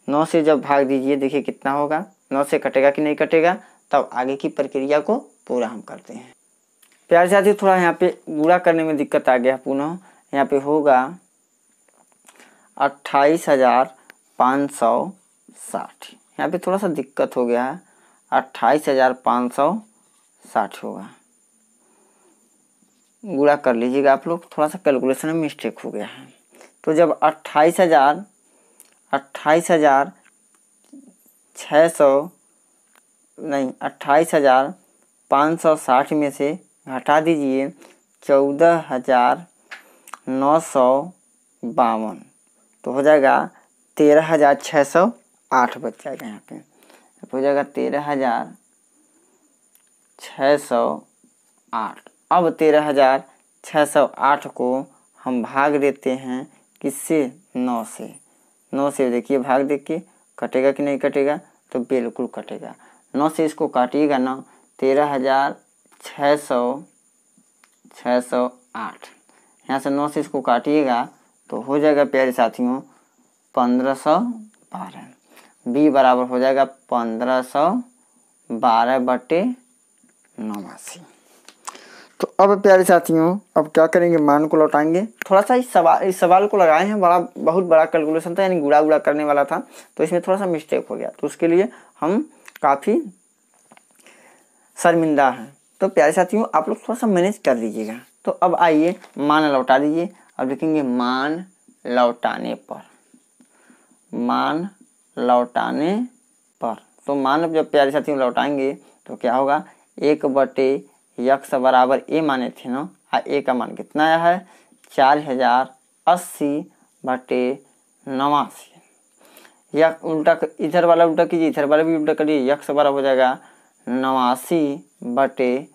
9 से जब भाग दीजिए देखिए कितना होगा, 9 से कटेगा कि नहीं कटेगा, तब आगे की प्रक्रिया को पूरा हम करते हैं। प्यारे साथियों थोड़ा यहाँ पे गुणा करने में दिक्कत आ गया, पुनः यहाँ पे होगा 28,560। यहाँ पे थोड़ा सा दिक्कत हो गया है, 28,560 होगा। गुणा कर लीजिएगा आप लोग, थोड़ा सा कैलकुलेशन में मिस्टेक हो गया है। तो जब 28,560 में से घटा दीजिए 14,952 तो हो जाएगा 13,608 बच जाएगा यहाँ पे। हो जाएगा 13,608। अब 13,608 को हम भाग देते हैं किससे 9 से। 9 से देखिए भाग देखिए कटेगा कि नहीं कटेगा, तो बिल्कुल कटेगा। 9 से इसको काटिएगा ना 13,608 यहाँ से 9 से इसको काटिएगा तो हो जाएगा प्यारे साथियों 1512। बी बराबर हो जाएगा 1512 बटे 89। तो अब प्यारे साथियों अब क्या करेंगे, मान को लौटाएंगे। थोड़ा सा इस सवाल को लगाए हैं, बहुत बड़ा कैलकुलेशन था यानी गुणा करने वाला था, तो इसमें थोड़ा सा मिस्टेक हो गया, तो उसके लिए हम काफ़ी शर्मिंदा हैं। तो प्यारे साथियों आप लोग थोड़ा सा मैनेज कर लीजिएगा। तो अब आइए मान लौटा दीजिए। अब लिखेंगे मान लौटाने पर, मान लौटाने पर। तो मान जब प्यारे साथियों लौटाएंगे तो क्या होगा, 1 बटे यक्स बराबर ए माने थे ना, ए का मान कितना आया है 4080 बटे 89। या उल्टा इधर वाला उल्टा कीजिए, इधर वाला भी उल्टा करिए, यक्स बराबर हो जाएगा 89 बटे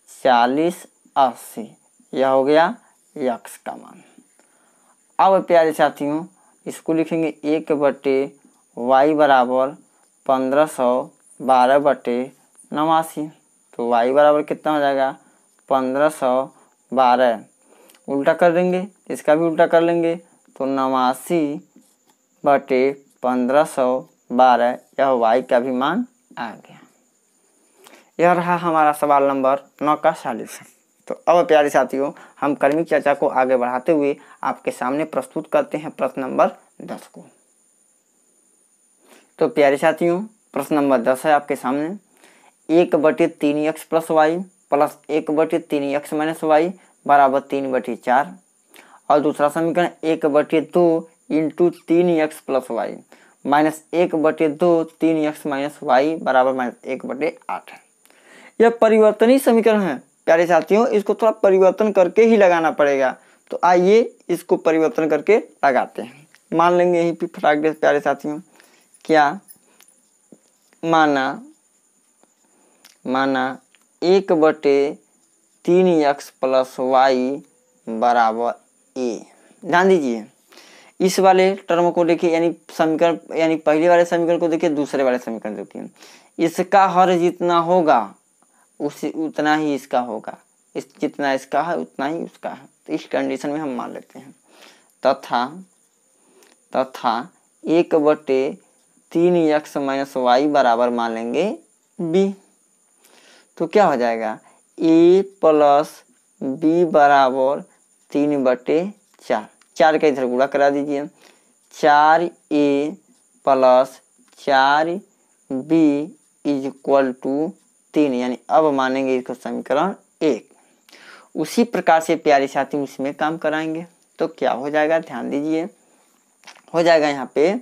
4080। यह हो गया यक्स का मान। अब प्यारे साथियों इसको लिखेंगे 1 बटे वाई बराबर 1512 बटे 89। तो y बराबर कितना हो जाएगा 1512। उल्टा कर देंगे, इसका भी उल्टा कर लेंगे तो 89 बटे 1512, यह y का भी मान आ गया। यह रहा हमारा सवाल नंबर 9 का सॉल्यूशन। तो अब प्यारे साथियों हम कर्मिक चर्चा को आगे बढ़ाते हुए आपके सामने प्रस्तुत करते हैं प्रश्न नंबर 10 को। तो प्यारे साथियों प्रश्न नंबर 10 है आपके सामने। 1 बटे 3x प्लस वाई प्लस 1 बटे 3x माइनस वाई बराबर 3 बटे 4। और दूसरा समीकरण 1 बटे 2 into 3x plus Y minus 1 बटे 2 3x माइनस वाई बराबर माइनस 1 बटे 8 है। यह परिवर्तनीय समीकरण है प्यारे साथियों, इसको थोड़ा परिवर्तन करके ही लगाना पड़ेगा। तो आइए इसको परिवर्तन करके लगाते हैं। मान लेंगे यहीं पे फटाक दे प्यारे साथियों, क्या माना 1 बटे 3x प्लस वाई बराबर ए। ध्यान दीजिए इस वाले टर्म को देखिए, यानी समीकरण यानी पहले वाले समीकरण को देखिए, दूसरे वाले समीकरण देखिए। इसका हर जितना होगा उसी उतना ही इसका होगा, इस जितना इसका है उतना ही उसका है। तो इस कंडीशन में हम मान लेते हैं। तथा 1/3x माइनस वाई बराबर मान लेंगे b। तो क्या हो जाएगा, a प्लस b बराबर 3/4। 4 का इधर गुणा करा दीजिए, 4a plus 4b is equal to 3, यानी अब मानेंगे इसको समीकरण 1। उसी प्रकार से प्यारे साथी इसमें काम कराएंगे तो क्या हो जाएगा, ध्यान दीजिए। हो जाएगा यहाँ पे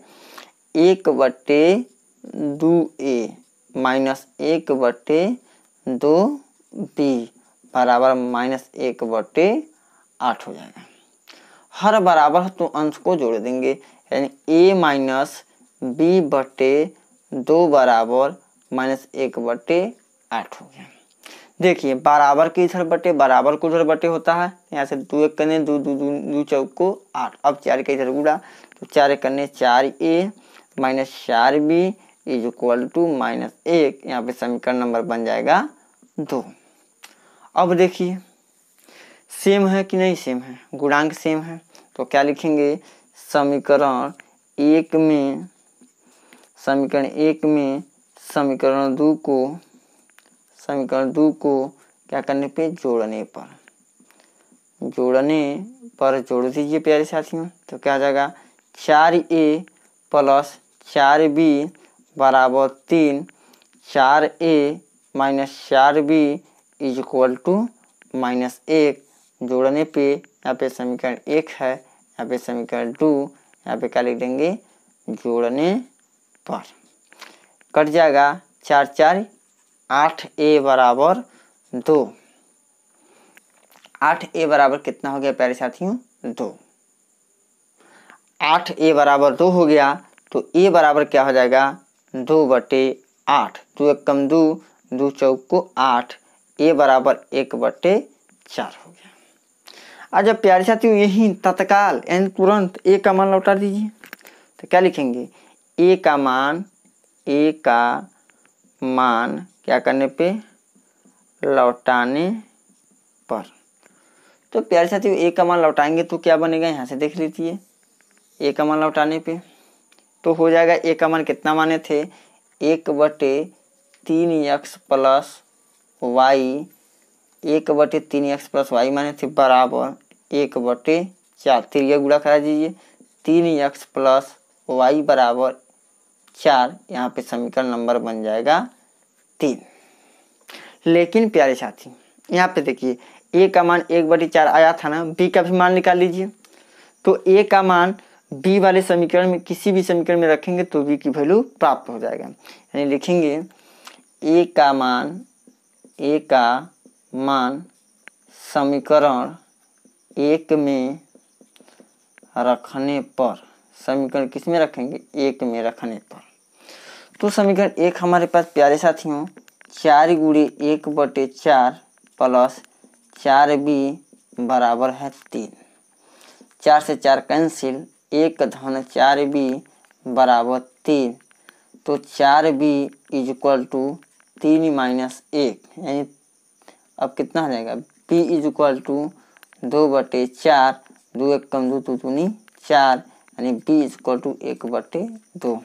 1/2a माइनस 1/2b बराबर -1/8 हो जाएगा। हर बराबर तो अंश को जोड़ देंगे, यानी a माइनस b/2 बराबर -1/8 हो गया। देखिए बराबर के इधर बटे बराबर को उधर बटे होता है, यहाँ से 2 1 करने 2 2 2 चौक को 8। अब 4 के इधर गुणा, तो 4 करने 4a minus 4b is equal to -1। यहाँ पे समीकरण नंबर बन जाएगा 2। अब देखिए सेम है कि नहीं सेम है, गुणांक सेम है तो क्या लिखेंगे, समीकरण 1 में समीकरण 2 को क्या करने पे, जोड़ने पर जोड़ दीजिए प्यारे साथियों। तो क्या आ जाएगा, 4a प्लस 4b बराबर 3, 4a minus 4b is equal to -1। जोड़ने पे यहाँ पे समीकरण 1 है, यहाँ पे समीकरण 2, यहाँ पे क्या लिख देंगे, जोड़ने पर कट जाएगा 4 4 8a बराबर 2। 8a बराबर कितना हो गया प्यारे साथियों, 2। 8a बराबर 2 हो गया तो a बराबर क्या हो जाएगा, 2/8। 2 1 कम 2, 2 चौक को 8, a बराबर 1/4 हो गया। आज जब प्यारे साथियों यही तत्काल यानी तुरंत a का मान लौटा दीजिए, तो क्या लिखेंगे, a का मान क्या करने पे, लौटाने पर। तो प्यारे साथियों a का मान लौटाएंगे तो क्या बनेगा, यहाँ से देख लीजिए। a का मान लौटाने पे तो हो जाएगा, a का मान कितना माने थे, 1/3x plus Y, 1/3x plus Y माने थे बराबर 1/4। तिरिया गुणा करा दीजिए, 3x प्लस वाई बराबर 4। यहाँ पे समीकरण नंबर बन जाएगा 3। लेकिन प्यारे साथी यहाँ पे देखिए a का मान 1/4 आया था ना, b का भी मान निकाल लीजिए। तो a का मान b वाले समीकरण में किसी भी समीकरण में रखेंगे तो b की वैल्यू प्राप्त हो जाएगा। यानी लिखेंगे a का मान समीकरण 1 में रखने पर, समीकरण किस में रखेंगे, 1 में रखने पर। तो समीकरण 1 हमारे पास प्यारे साथियों 4 गुणे 1/4 प्लस 4b बराबर है 3। 4 से 4 कैंसिल, 1 धन 4b बराबर 3। तो 4b is equal to 3 minus 1, यानी अब कितना हो जाएगा, b इज इक्वल टू 2/4। 2 1 कम 2 2 दूनी 4, यानी b इज इक्वल टू 1/2।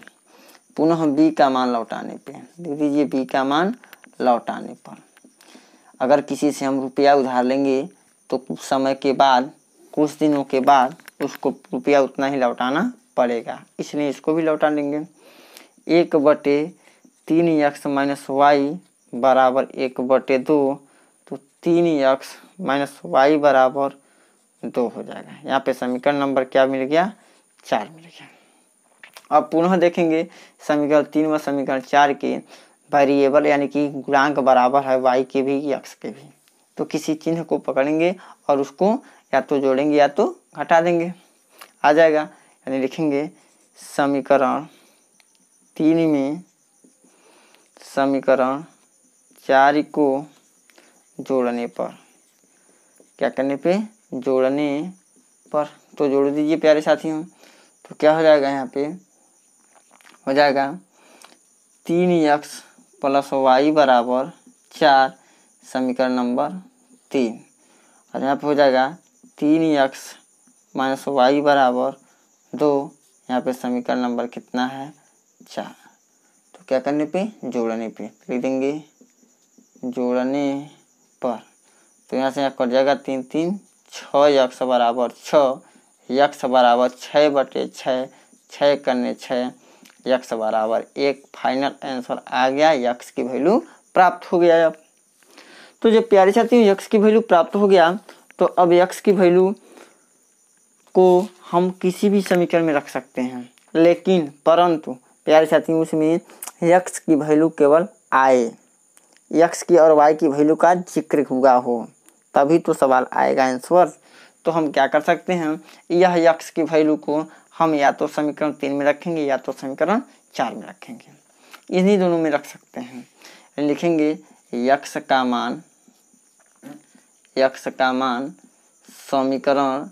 पुनः b का मान लौटाने पे देख दीजिए, b का मान लौटाने पर अगर किसी से हम रुपया उधार लेंगे तो कुछ समय के बाद, कुछ दिनों के बाद उसको रुपया उतना ही लौटाना पड़ेगा, इसलिए इसको भी लौटा लेंगे। 1/3x माइनस वाई बराबर 1/2। तो 3x माइनस वाई बराबर 2 हो जाएगा। यहाँ पे समीकरण नंबर क्या मिल गया, 4 मिल गया। अब पुनः देखेंगे समीकरण 3 व समीकरण 4 के वेरिएबल यानी कि गुणांक बराबर है y के भी x के भी। तो किसी चिन्ह को पकड़ेंगे और उसको या तो जोड़ेंगे या तो घटा देंगे, आ जाएगा। यानी लिखेंगे समीकरण 3 में समीकरण 4 को जोड़ने पर, क्या करने पे, जोड़ने पर। तो जोड़ दीजिए प्यारे साथियों। तो क्या हो जाएगा, यहाँ पे हो जाएगा 3x प्लस वाई बराबर 4। समीकरण नंबर 3। और यहाँ पे हो जाएगा 3x माइनस वाई बराबर 2। यहाँ पे समीकरण नंबर कितना है 4। तो क्या करने पे, जोड़ने पे लिख देंगे, जोड़ने पर। तो यहाँ से यहाँ कट जाएगा 3 3 6x बराबर 6, x बराबर 6/6, 6 करने 6, x बराबर 1। फाइनल आंसर आ गया, x की वैल्यू प्राप्त हो गया। अब तो जब प्यारे साथियों x की वैल्यू प्राप्त हो गया, तो अब x की वैल्यू को हम किसी भी समीकरण में रख सकते हैं, लेकिन परंतु प्यारे साथियों उसमें x की वैल्यू केवल आए, x की और y की वैल्यू का जिक्र हुआ हो, तभी तो सवाल आएगा आंसर। तो हम क्या कर सकते हैं, यह x की वैल्यू को हम या तो समीकरण 3 में रखेंगे या तो समीकरण 4 में रखेंगे, इन्हीं दोनों में रख सकते हैं। लिखेंगे x का मान समीकरण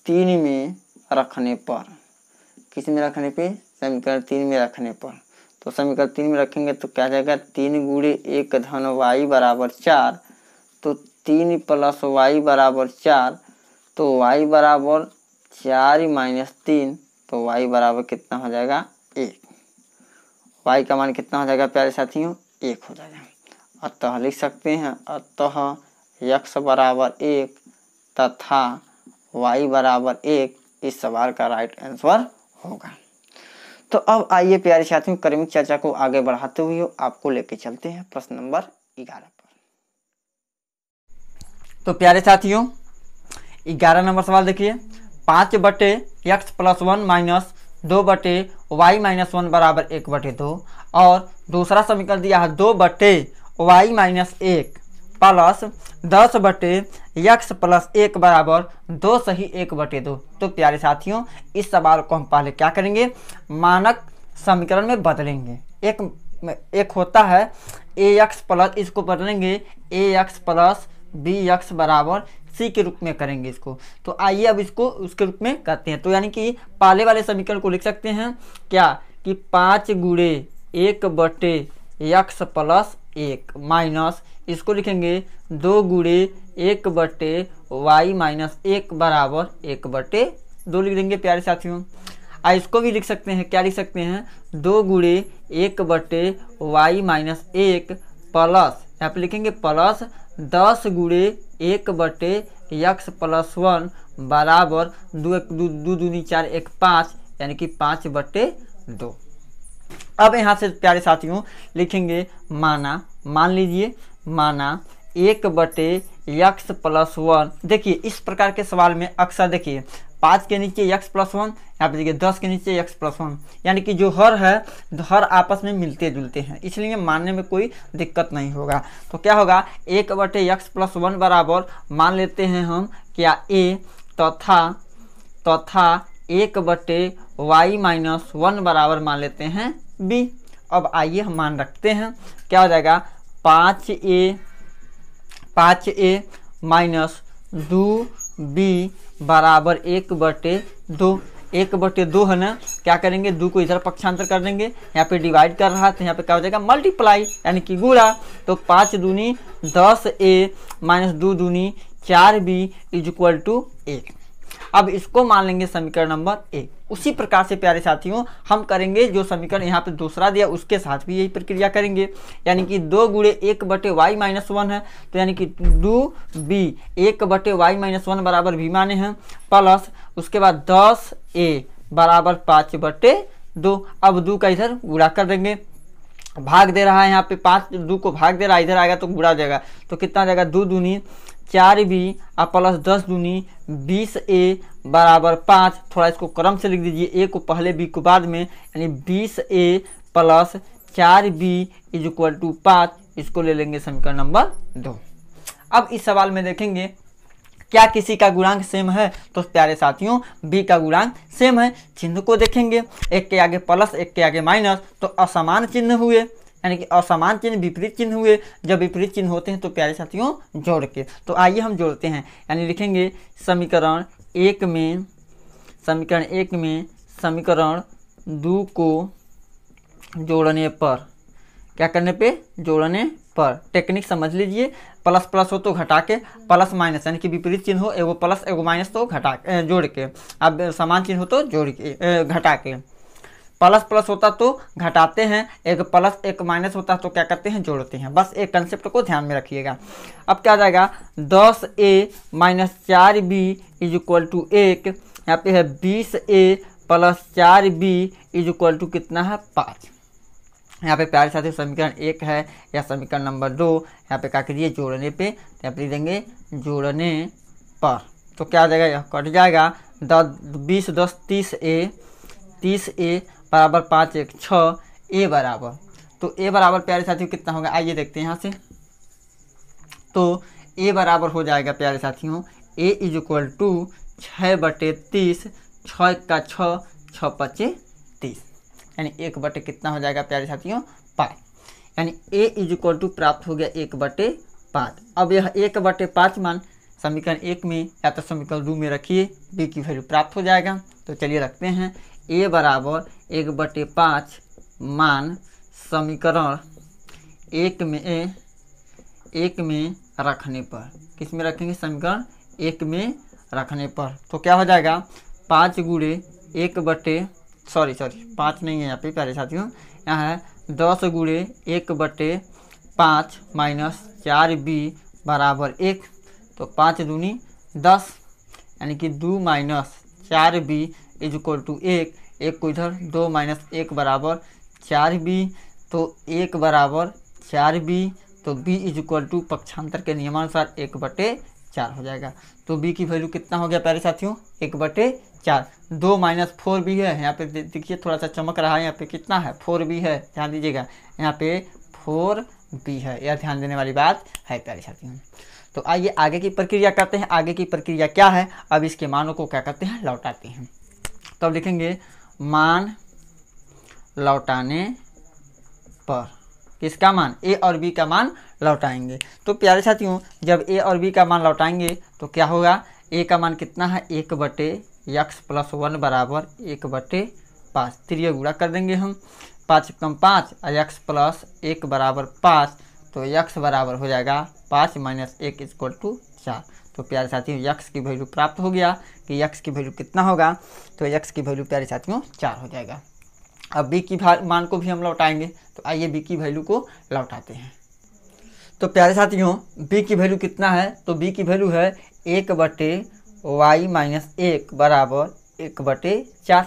3 में रखने पर, किस में रखने पे, समीकरण 3 में रखने पर। तो समीकरण 3 में रखेंगे तो क्या जाएगा, 3 गुणे 1 धन y बराबर 4। तो 3 प्लस y बराबर 4, तो y बराबर 4 माइनस 3, तो y बराबर कितना हो जाएगा 1। y का मान कितना हो जाएगा प्यारे साथियों, 1 हो जाएगा। अतः लिख सकते हैं, अतः x बराबर 1 तथा y बराबर 1 इस सवाल का राइट आंसर होगा। तो अब आइए प्यारे साथियों क्रमिक चर्चा को आगे बढ़ाते हुए आपको लेके चलते हैं प्रश्न नंबर 11 पर। तो प्यारे साथियों 11 नंबर सवाल देखिए, 5/x + 1 माइनस 2/y - 1 बराबर 1/2। और दूसरा समीकरण दिया है 2/y - 1 प्लस 10/x + 1 बराबर 2 सही 1/2। तो प्यारे साथियों इस सवाल को हम पहले क्या करेंगे, मानक समीकरण में बदलेंगे। एक होता है ax प्लस, इसको बदलेंगे ax + bx बराबर c के रूप में करेंगे इसको। तो आइए अब इसको उसके रूप में करते हैं। तो यानी कि पहले वाले समीकरण को लिख सकते हैं क्या, कि 5 गुणे 1/x + 1 माइनस, इसको लिखेंगे 2 गुणे 1/y - 1 बराबर 1/2 लिख देंगे प्यारे साथियों। इसको भी लिख सकते हैं, क्या लिख सकते हैं, 2 गुणे 1/y - 1 प्लस, यहाँ पे लिखेंगे प्लस 10 गुणे 1/x + 1 बराबर 2 दूनी 4 1 5, यानी कि 5/2। अब यहाँ से प्यारे साथियों लिखेंगे माना, मान लीजिए माना 1/x + 1। देखिए इस प्रकार के सवाल में अक्सर देखिए 5 के नीचे x + 1, यहाँ पे देखिए 10 के नीचे x + 1, यानी कि जो हर है हर आपस में मिलते जुलते हैं, इसलिए मानने में कोई दिक्कत नहीं होगा। तो क्या होगा, 1/x + 1 बराबर मान लेते हैं हम क्या a तथा 1/y - 1 बराबर मान लेते हैं b। अब आइए हम मान रखते हैं, क्या हो जाएगा 5a माइनस 2b बराबर 1/2। 1/2 है ना, क्या करेंगे 2 को इधर पक्षांतर कर देंगे, यहाँ पे डिवाइड कर रहा है तो यहाँ पे क्या हो जाएगा मल्टीप्लाई, यानी कि गुणा। तो 5 दूनी 10a माइनस 2 दूनी 4b = 1। अब इसको मान लेंगे समीकरण नंबर 1। उसी प्रकार से प्यारे साथियों हम करेंगे, जो समीकरण यहाँ पे दूसरा दिया उसके साथ भी यही प्रक्रिया करेंगे, यानी कि 2 गुणे 1/y - 1 है, तो यानी कि 2b 1/y - 1 बराबर b माने हैं, प्लस उसके बाद 10a बराबर 5/2। अब 2 का इधर गुणा कर देंगे, भाग दे रहा है यहाँ पे 5, 2 को भाग दे रहा है, इधर आएगा तो गुणा जाएगा, तो कितना जाएगा 2 दूनी 4b प्लस 10 दूनी 20a बराबर 5। थोड़ा इसको क्रम से लिख दीजिए, a को पहले b को बाद में, यानी 20a प्लस 4b = 5। इसको ले लेंगे समीकरण नंबर 2। अब इस सवाल में देखेंगे क्या किसी का गुणांक सेम है, तो प्यारे साथियों b का गुणांक सेम है। चिन्ह को देखेंगे, एक के आगे प्लस एक के आगे माइनस, तो असमान चिन्ह हुए, यानी कि असमान चिन्ह विपरीत चिन्ह हुए। जब विपरीत चिन्ह होते हैं तो प्यारे साथियों जोड़ के, तो आइए हम जोड़ते हैं, यानी लिखेंगे समीकरण 1 में समीकरण 2 को जोड़ने पर, क्या करने पे, जोड़ने पर। टेक्निक समझ लीजिए, प्लस प्लस हो तो घटा के, प्लस माइनस यानी कि विपरीत चिन्ह हो, एगो प्लस एगो माइनस तो घटा जोड़ के, अब समान चिन्ह हो तो जोड़ के घटा के। प्लस प्लस होता तो घटाते हैं, एक प्लस एक माइनस होता तो क्या करते हैं, जोड़ते हैं। बस एक कंसेप्ट को ध्यान में रखिएगा। अब क्या आ जाएगा, 10a minus 4b is equal to 1। यहाँ पे है 20a plus 4b is equal to कितना है, 5। यहाँ पे प्यारे साथी समीकरण 1 है या समीकरण नंबर 2। यहाँ पे क्या करिए, जोड़ने पे, यहाँ पे देंगे जोड़ने पर, तो क्या आ जाएगा, यह कट जाएगा। 20 10 30a बराबर 5 1 6 a बराबर, तो a बराबर प्यारे साथियों कितना होगा, आइए देखते हैं यहाँ से। तो a बराबर हो जाएगा प्यारे साथियों, a इज इक्वल टू 6/30, 6 का 6, 6 5 30, यानी 1/ कितना हो जाएगा प्यारे साथियों, 5, यानी a इज इक्वल टू प्राप्त हो गया 1/5। अब यह 1/5 मान समीकरण 1 में या तो समीकरण 2 में रखिए, b की वैल्यू प्राप्त हो जाएगा। तो चलिए रखते हैं, a बराबर 1/5 मान समीकरण 1 में रखने पर, किस में रखेंगे, समीकरण 1 में रखने पर, तो क्या हो जाएगा, 5 गुणे 5 नहीं है यहाँ पे प्यारे साथियों, यहाँ है 10 गुणे 1/5 माइनस 4b बराबर 1, तो 5 दूनी 10, यानी कि 2 minus 4b is equal to 1, 1 को इधर, 2 माइनस 1 बराबर 4b, तो 1 बराबर 4b, तो b इज इक्वल टू पक्षांतर के नियमानुसार 1/4 हो जाएगा। तो b की वैल्यू कितना हो गया प्यारे साथियों, 1/4। 2 माइनस 4b है, यहाँ पे देखिए थोड़ा सा चमक रहा है, यहाँ पे कितना है, 4b है, ध्यान दीजिएगा, यहाँ पे 4b है, यह ध्यान देने वाली बात है प्यारे साथियों। तो आइए आगे की प्रक्रिया करते हैं। आगे की प्रक्रिया क्या है, अब इसके मानों को क्या करते हैं, लौटाते हैं। तो अब लिखेंगे मान लौटाने पर, किसका मान, a और b का मान लौटाएंगे। तो प्यारे साथियों जब a और b का मान लौटाएंगे तो क्या होगा, a का मान कितना है, 1/x + 1 बराबर 1/5, त्रिय गुणा कर देंगे हम, 5 × 5 x + 1 बराबर 5, तो x बराबर हो जाएगा 5 - 1 = 4। तो प्यारे साथियों x की वैल्यू प्राप्त हो गया कि x की वैल्यू कितना होगा, तो x की वैल्यू प्यारे साथियों 4 हो जाएगा। अब b की मान को भी हम लौटाएंगे, तो आइए b की वैल्यू को लौटाते हैं। तो प्यारे साथियों b की वैल्यू कितना है, तो b की वैल्यू है 1/y - 1 बराबर 1/4।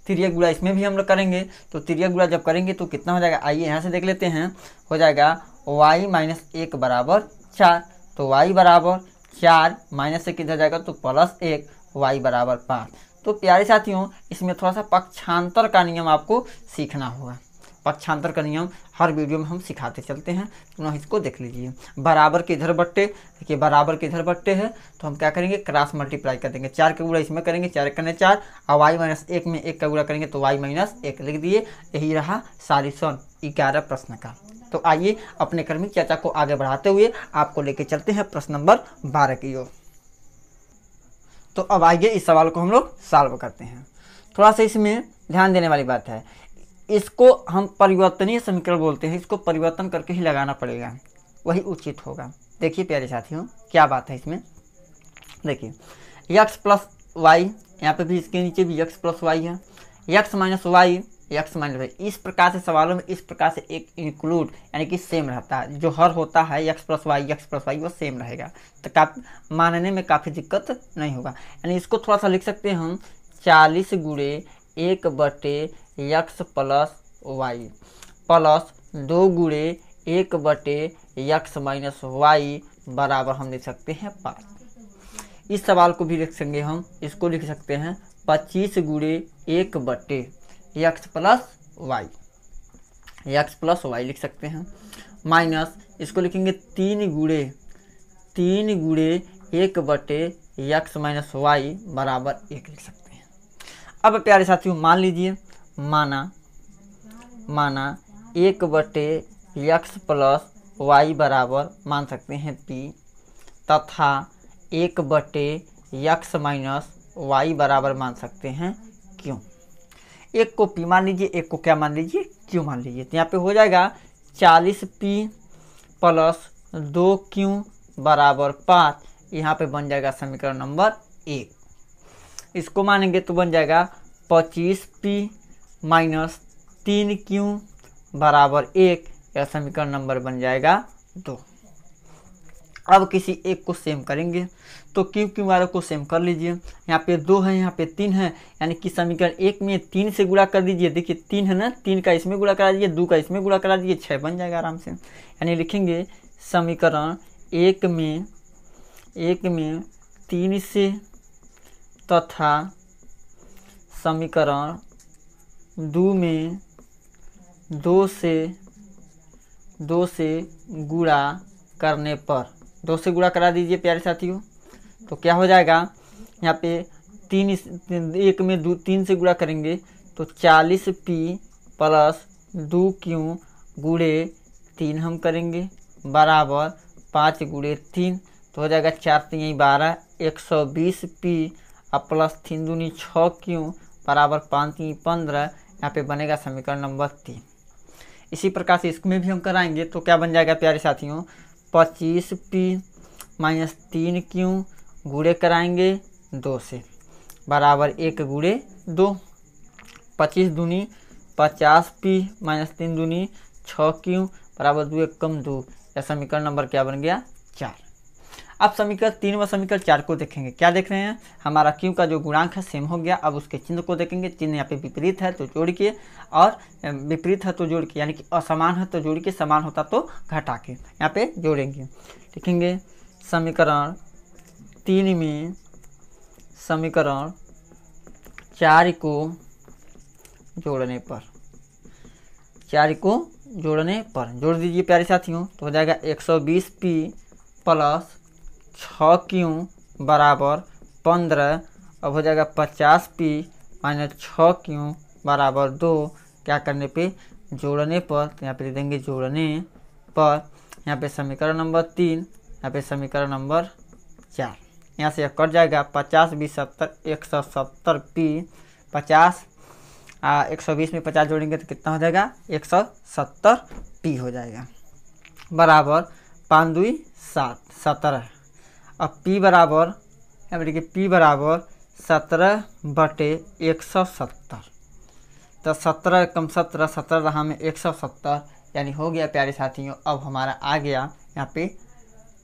त्रिय गुणा इसमें भी हम लोग करेंगे, तो त्रिय गुणा जब करेंगे तो कितना हो जाएगा, आइए यहाँ से देख लेते हैं, हो जाएगा y - 1 बराबर 4, तो y बराबर 4 माइनस से किधर जाएगा, तो +1, y बराबर 5। तो प्यारे साथियों इसमें थोड़ा सा पक्षांतर का नियम आपको सीखना होगा। पक्षांतर का नियम हर वीडियो में हम सिखाते चलते हैं, तो इसको देख लीजिए। बराबर के इधर बट्टे, देखिए बराबर के इधर बट्टे है, तो हम क्या करेंगे, क्रॉस मल्टीप्लाई कर देंगे, 4 का गुणा इसमें करेंगे, 4 × 4, और y - 1 में 1 का गुणा करेंगे तो y - 1 लिख दिए। यही रहा सॉल्यूशन 11 प्रश्न का। तो आइए अपने क्रमिक चर्चा को आगे बढ़ाते हुए आपको लेके चलते हैं प्रश्न नंबर 12 की ओर। तो अब आइए इस सवाल को हम लोग सॉल्व करते हैं। थोड़ा सा इसमें ध्यान देने वाली बात है, इसको हम परिवर्तनीय समीकरण बोलते हैं, इसको परिवर्तन करके ही लगाना पड़ेगा, वही उचित होगा। देखिए प्यारे साथियों क्या बात है इसमें, देखिए x + y, यहाँ पे भी इसके नीचे भी x + y है, x - y, x - y, इस प्रकार से सवालों में इस प्रकार से एक इंक्लूड यानी कि सेम रहता है, जो हर होता है x + y वो सेम रहेगा, तो मानने में काफ़ी दिक्कत नहीं होगा। यानी इसको थोड़ा सा लिख सकते हैं हम, 40 गुणे 1/x + y प्लस 2 गुणे 1/x - y बराबर हम लिख सकते हैं 5। इस सवाल को भी लिख सकेंगे हम, इसको लिख सकते हैं 25 गुणे 1/x + y लिख सकते हैं, माइनस इसको लिखेंगे 3 गुणे 1/x - y बराबर 1 लिख सकते हैं। अब प्यारे साथियों मान लीजिए, माना 1/x + y बराबर मान सकते हैं p, तथा 1/x - y बराबर मान सकते हैं q। एक को p मान लीजिए, एक को क्या मान लीजिए, q मान लीजिए। तो यहाँ पे हो जाएगा 40p प्लस 2q बराबर 5, यहाँ पे बन जाएगा समीकरण नंबर 1। इसको मानेंगे तो बन जाएगा 25p माइनस 3q बराबर 1, यह समीकरण नंबर बन जाएगा 2। अब किसी एक को सेम करेंगे तो क्यू वालों को सेम कर लीजिए। यहाँ पे 2 है, यहाँ पे 3 है, यानी कि समीकरण 1 में 3 से गुणा कर दीजिए। देखिए 3 है ना, 3 का इसमें गुणा करा दीजिए, 2 का इसमें गुणा करा दीजिए, 6 बन जाएगा आराम से। यानी लिखेंगे समीकरण 1 में 3 से तथा समीकरण 2 में 2 से गुणा करने पर, 2 से गुणा करा दीजिए प्यारे साथियों, तो क्या हो जाएगा यहाँ पे 1 में 3 से गुणा करेंगे तो 40p प्लस 2q गुणे 3 हम करेंगे बराबर 5 गुणे 3, तो हो जाएगा 4 3 12, 120p और प्लस 3 दूनी 6q बराबर 5 3 15, यहाँ पे बनेगा समीकरण नंबर 3। इसी प्रकार से इसमें भी हम कराएंगे तो क्या बन जाएगा प्यारे साथियों, 25p माइनस 3q गुणे कराएंगे 2 से बराबर 1 गुणे 2, 25 दूनी 50p माइनस 3 दूनी 6q बराबर 2 1 कम 2, यह समीकरण नंबर क्या बन गया 4। अब समीकरण 3 व समीकरण 4 को देखेंगे। क्या देख रहे हैं, हमारा q का जो गुणांक है सेम हो गया। अब उसके चिन्ह को देखेंगे, चिन्ह यहाँ पे विपरीत है तो जोड़ के, और विपरीत है तो जोड़ के, यानी कि असमान है तो जोड़ के, समान होता तो घटा के यहाँ पे जोड़ेंगे। लिखेंगे समीकरण 3 में समीकरण 4 को जोड़ने पर, 4 को जोड़ने पर जोड़ दीजिए प्यारे साथियों, तो हो जाएगा 120p प्लस 6q बराबर 15, अब हो जाएगा 50p माइनस 6q बराबर 2, क्या करने पे जोड़ने पर, तो यहाँ पे दे देंगे जोड़ने पर, यहाँ पे समीकरण नंबर 3, यहाँ पे समीकरण नंबर 4, यहाँ से कट जाएगा 50 20 70 170p, 50 120 में 50 जोड़ेंगे तो कितना हो जाएगा 170p हो जाएगा बराबर 5 2 7 17, अब p बराबर, यहाँ पे देखिए p बराबर 17 बटे 170, तो 17 कम 17 17 रहा में 170, यानी हो गया प्यारे साथियों। अब हमारा आ गया यहाँ पे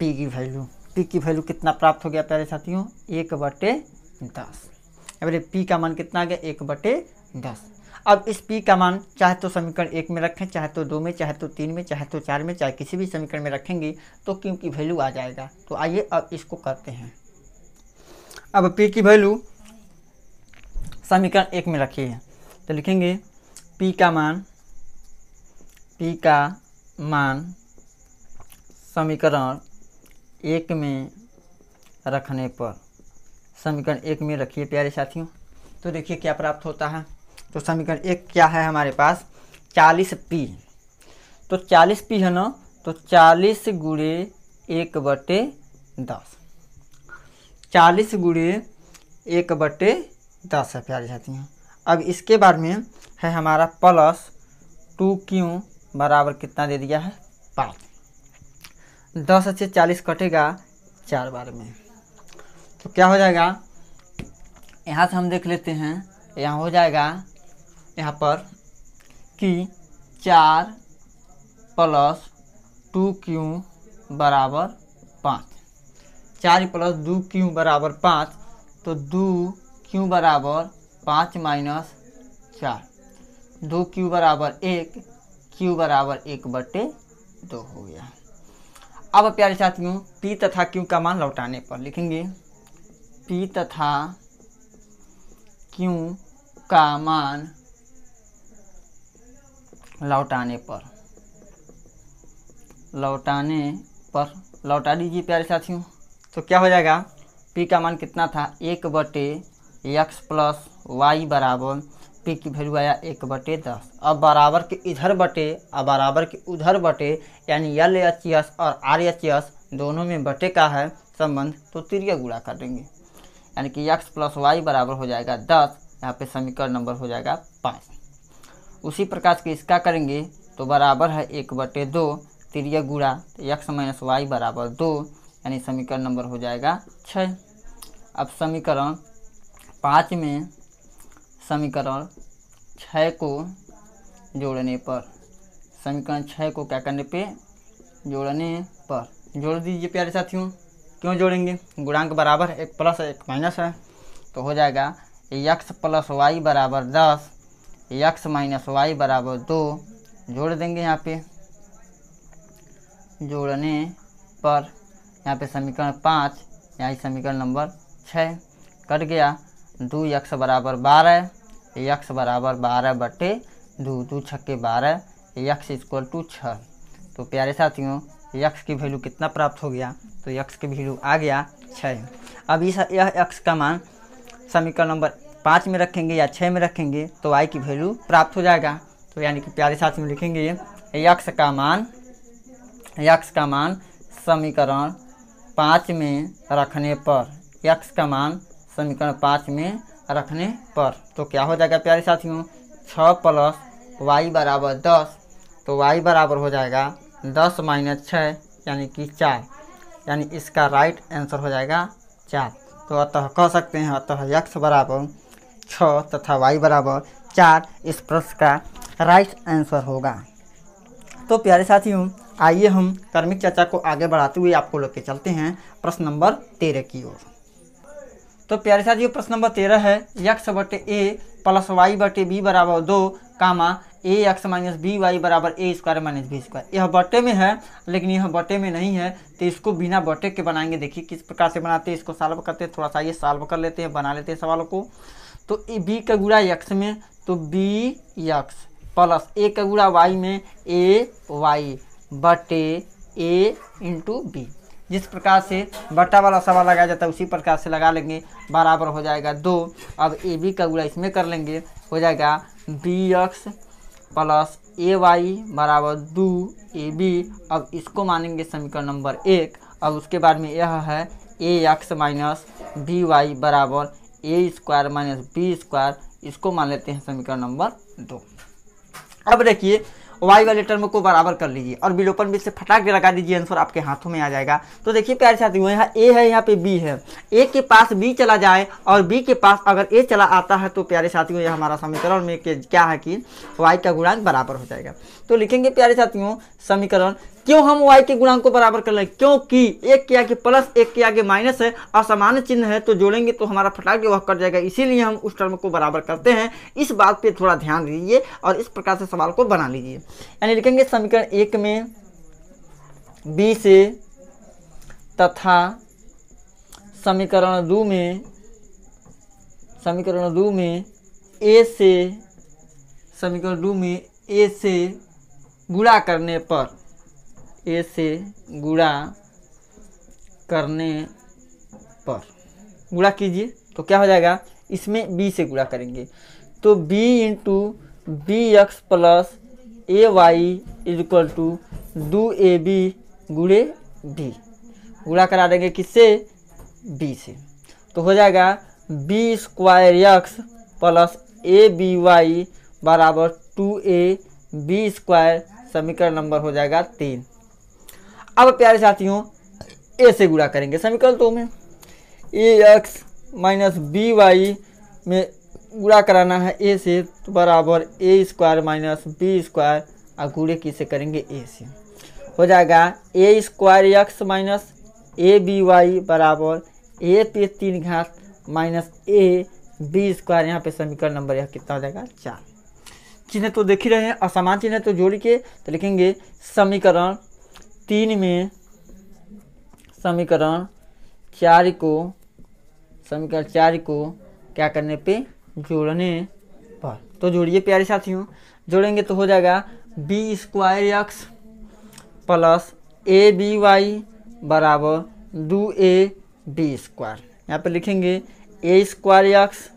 p की वैल्यू, p की वैल्यू कितना प्राप्त हो गया प्यारे साथियों 1/10। अब p का मान कितना आ गया 1/10। अब इस p का मान चाहे तो समीकरण 1 में रखें, चाहे तो 2 में, चाहे तो 3 में, चाहे तो 4 में, चाहे किसी भी समीकरण में रखेंगे तो q की वैल्यू आ जाएगा। तो आइए अब इसको करते हैं। अब p की वैल्यू समीकरण 1 में रखी है तो लिखेंगे p का मान समीकरण 1 में रखने पर, समीकरण 1 में रखिए प्यारे साथियों, तो देखिए क्या प्राप्त होता है। तो समीकरण 1 क्या है हमारे पास 40p, तो 40p है ना, तो 40 गुणे 1/10, 40 गुणे 1/10 है प्यारे साथियों। अब इसके बाद में है हमारा प्लस 2q बराबर कितना दे दिया है 5, 10 से 40 कटेगा 4 बार में, तो क्या हो जाएगा, यहाँ से हम देख लेते हैं, यहाँ हो जाएगा यहाँ पर कि 4 प्लस 2q बराबर 5, 4 प्लस 2q बराबर 5, तो 2q बराबर 5 माइनस 4, 2q बराबर 1, q बराबर 1/2 हो गया। अब प्यारे साथियों p तथा q का मान लौटाने पर लिखेंगे p तथा q का मान लौटाने पर लौटा दीजिए प्यारे साथियों, तो क्या हो जाएगा p का मान कितना था 1/x प्लस वाई बराबर p की वैल्यू आया 1/10। अब बराबर के इधर बटे और बराबर के उधर बटे, यानी LHS और RHS दोनों में बटे का है संबंध, तो तिर्यक गुणा कर देंगे, यानी कि x प्लस वाई बराबर हो जाएगा 10, यहाँ पे समीकरण नंबर हो जाएगा 5। उसी प्रकार से इसका करेंगे तो बराबर है 1/2, तिर्यक गुणा x माइनस वाई बराबर 2, यानी समीकरण नंबर हो जाएगा 6। अब समीकरण 5 में समीकरण 6 को जोड़ने पर, समीकरण 6 को क्या करने पे, जोड़ने पर जोड़ दीजिए प्यारे साथियों। क्यों जोड़ेंगे, गुणांक बराबर है, एक प्लस है एक माइनस है, तो हो जाएगा x प्लस वाई बराबर 10, x माइनस वाई बराबर 2। जोड़ देंगे यहाँ पे, जोड़ने पर यहाँ पे समीकरण 5, यहाँ समीकरण नंबर 6 कट गया। 2x बराबर 12, x बराबर 12/2, 2 छक्के 12, x इक्वल टू 6। तो प्यारे साथियों x की वैल्यू कितना प्राप्त हो गया, तो x की वैल्यू आ गया 6। अब यह x का मान समीकरण नंबर 5 में रखेंगे या 6 में रखेंगे तो y की वैल्यू प्राप्त हो जाएगा। तो यानी कि प्यारे साथियों लिखेंगे x का मान समीकरण 5 में रखने पर, x का मान समीकरण 5 में रखने पर तो क्या हो जाएगा प्यारे साथियों, 6 प्लस वाई बराबर 10, तो y बराबर हो जाएगा 10 माइनस 6 यानी कि 4, यानी इसका राइट आंसर हो जाएगा 4। तो अतः कह सकते हैं अतः x बराबर 6 तथा y बराबर 4 इस प्रश्न का राइट आंसर होगा। तो प्यारे साथियों आइए हम क्रमिक चर्चा को आगे बढ़ाते हुए आपको लेके चलते हैं प्रश्न नंबर 13 की ओर। तो प्यारे साथियों प्रश्न नंबर 13 है x बटे a प्लस वाई बटे बी बराबर 2 कामा ए एक्स माइनस बी वाई बराबर a square minus B square. यह बटे में है लेकिन यह बटे में नहीं है, तो इसको बिना बटे के बनाएंगे। देखिए किस प्रकार से बनाते हैं, इसको सॉल्व करते हैं, थोड़ा सा ये सॉल्व कर लेते हैं, बना लेते हैं सवालों को। तो बी का गुणा एक्स में तो बी एक्स प्लस ए का गुणा वाई में ए वाई बटे ए इंटू बी। जिस प्रकार से बट्टा वाला सवाल लगाया जाता है उसी प्रकार से लगा लेंगे, बराबर हो जाएगा 2। अब ए बी का गुणा इसमें कर लेंगे, हो जाएगा बी एक्स प्लस ए वाई बराबर 2 ए बी। अब इसको मानेंगे समीकरण नंबर 1। अब उसके बाद में यह है ए एक्स माइनस बी वाई बराबर a square minus B square, इसको मान लेते हैं समीकरण नंबर 2। अब देखिए वाई वाले टर्म को बराबर कर लीजिए और विलोपन भी से फटाक के लगा दीजिए, आंसर आपके हाथों में आ जाएगा। तो देखिए प्यारे साथियों यहाँ ए है, यहाँ पे बी है, ए के पास बी चला जाए और बी के पास अगर ए चला आता है तो प्यारे साथियों यह हमारा समीकरण में क्या है कि वाई का गुणांक बराबर हो जाएगा। तो लिखेंगे प्यारे साथियों समीकरण, क्यों हम वाई के गुणांक को बराबर कर लें, क्योंकि एक के आगे प्लस एक के आगे माइनस है, असमान चिन्ह है, तो जोड़ेंगे तो हमारा फटाक वह कट जाएगा, इसीलिए हम उस टर्म को बराबर करते हैं। इस बात पे थोड़ा ध्यान दीजिए और इस प्रकार से सवाल को बना लीजिए। यानी लिखेंगे समीकरण 1 में बी से तथा समीकरण 2 में ए से, समीकरण 2 में ए से गुणा करने पर, ए से गुणा करने पर गुणा कीजिए तो क्या हो जाएगा, इसमें बी से गुणा करेंगे तो b into B X plus A Y is equal to 2ab गुणे b, गुणा करा देंगे किससे, b से, तो हो जाएगा B square x plus A B Y बराबर 2ab स्क्वायर, समीकरण नंबर हो जाएगा 3। अब प्यारे साथियों ए से गुणा करेंगे समीकरण 2 में, a x minus b y में गुणा कराना है ए से, तो बराबर a square minus B square और गुणे किसे करेंगे ए से, हो जाएगा ए square x minus a B Y बराबर ए पे 3 घात माइनस ए बी स्क्वायर। यहाँ पे समीकरण नंबर यह कितना हो जाएगा 4। चिन्ह तो देख ही रहे हैं, असमान चिन्ह तो जोड़ के तो लिखेंगे समीकरण 3 में समीकरण 4 को क्या करने पे, जोड़ने पर। तो जोड़िए प्यारे साथियों, जोड़ेंगे तो हो जाएगा B square x plus A B Y बराबर 2a बी स्क्वायर। यहाँ पे लिखेंगे a square x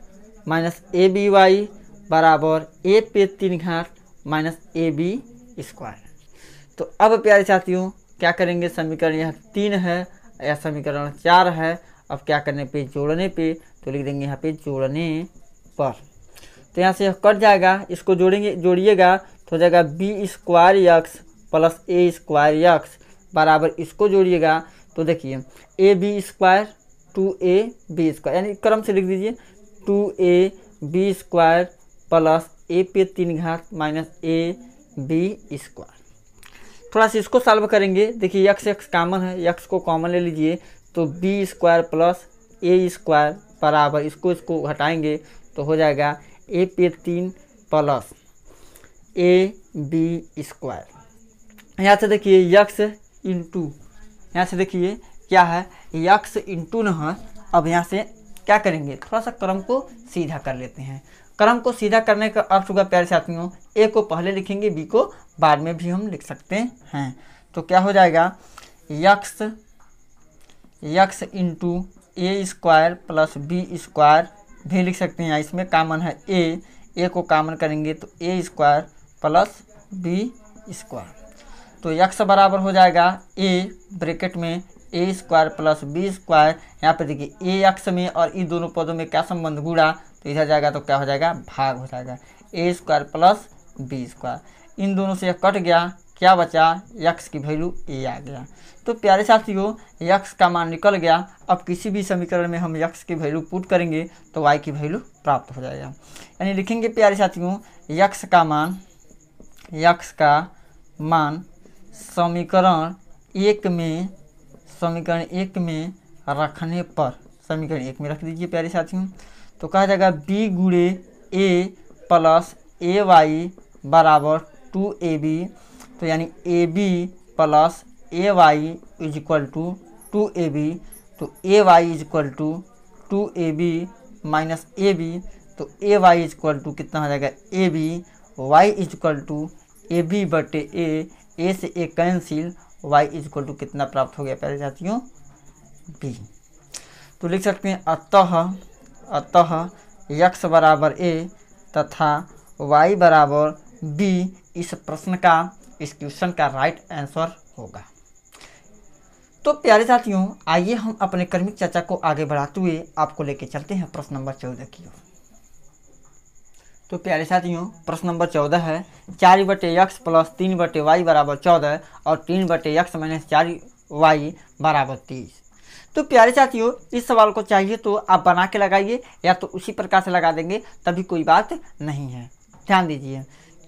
minus a B Y बराबर ए पे 3 घात माइनस ए बी स्क्वायर। तो अब प्यारे साथियों क्या करेंगे, समीकरण यह 3 है या समीकरण 4 है, अब क्या करने पे, जोड़ने पे, तो लिख देंगे यहाँ पे जोड़ने पर। तो यहाँ से यह कट जाएगा, इसको जोड़िएगा तो हो जाएगा बी स्क्वायर एक्स प्लस ए स्क्वायर यक्स बराबर इसको जोड़िएगा तो देखिए ए बी स्क्वायर 2ab स्क्वायर, यानी क्रम से लिख दीजिए 2ab स्क्वायर प्लस ए पे 3 घात माइनस ए बी स्क्वायर। थोड़ा सा इसको सॉल्व करेंगे, देखिए यक्स यक्स कॉमन है, यक्स को कॉमन ले लीजिए तो बी स्क्वायर प्लस ए स्क्वायर बराबर इसको हटाएंगे तो हो जाएगा ए पे 3 प्लस ए बी स्क्वायर। यहाँ से देखिए यक्स इंटू, यहाँ से देखिए क्या है यक्स इंटू न है। अब यहाँ से क्या करेंगे, थोड़ा सा क्रम को सीधा कर लेते हैं। क्रम को सीधा करने का अर्थ होगा प्यारे साथियों, ए को पहले लिखेंगे बी को बाद में भी हम लिख सकते हैं। तो क्या हो जाएगा x into a square plus B square भी लिख सकते हैं। इसमें कॉमन है ए को कॉमन करेंगे तो ए स्क्वायर प्लस बी स्क्वायर। तो यक्स बराबर हो जाएगा ए ब्रैकेट में ए स्क्वायर प्लस बी स्क्वायर। यहाँ पे देखिए ए यक्स में और इन दोनों पदों में क्या संबंध, गुणा, तो इधर जाएगा तो क्या हो जाएगा भाग हो जाएगा, ए स्क्वायर प्लस बी स्क्वायर। इन दोनों से कट गया, क्या बचा, यक्स की वैल्यू ए आ गया। तो प्यारे साथियों यक्स का मान निकल गया। अब किसी भी समीकरण में हम यक्स की वैल्यू पुट करेंगे तो वाई की वैल्यू प्राप्त हो जाएगा। यानी लिखेंगे प्यारे साथियों यक्स का मान समीकरण एक में रखने पर, समीकरण 1 में रख दीजिए प्यारे साथियों, तो कहा जाएगा बी गुणे ए प्लस ए वाई बराबर 2ab। तो यानी a b plus A Y is equal to 2ab। तो a Y is equal to 2ab minus a b. तो a Y is equal to कितना हो जाएगा A B, y is equal to a b बटे a से a cancel, y is equal to कितना प्राप्त हो गया प्यारे साथियों b। तो लिख सकते हैं अतः x बराबर a तथा y बराबर b इस प्रश्न का, इस क्वेश्चन का राइट आंसर होगा। तो प्यारे साथियों आइए हम अपने क्रमिक चर्चा को आगे बढ़ाते हुए आपको लेके चलते हैं प्रश्न नंबर 14 की ओर। तो प्यारे साथियों प्रश्न नंबर 14 है 4/x प्लस 3/y बराबर 14 और 3/x माइनस 4y बराबर 30। तो प्यारे साथियों इस सवाल को चाहिए तो आप बना के लगाइए या तो उसी प्रकार से लगा देंगे तभी कोई बात नहीं है। ध्यान दीजिए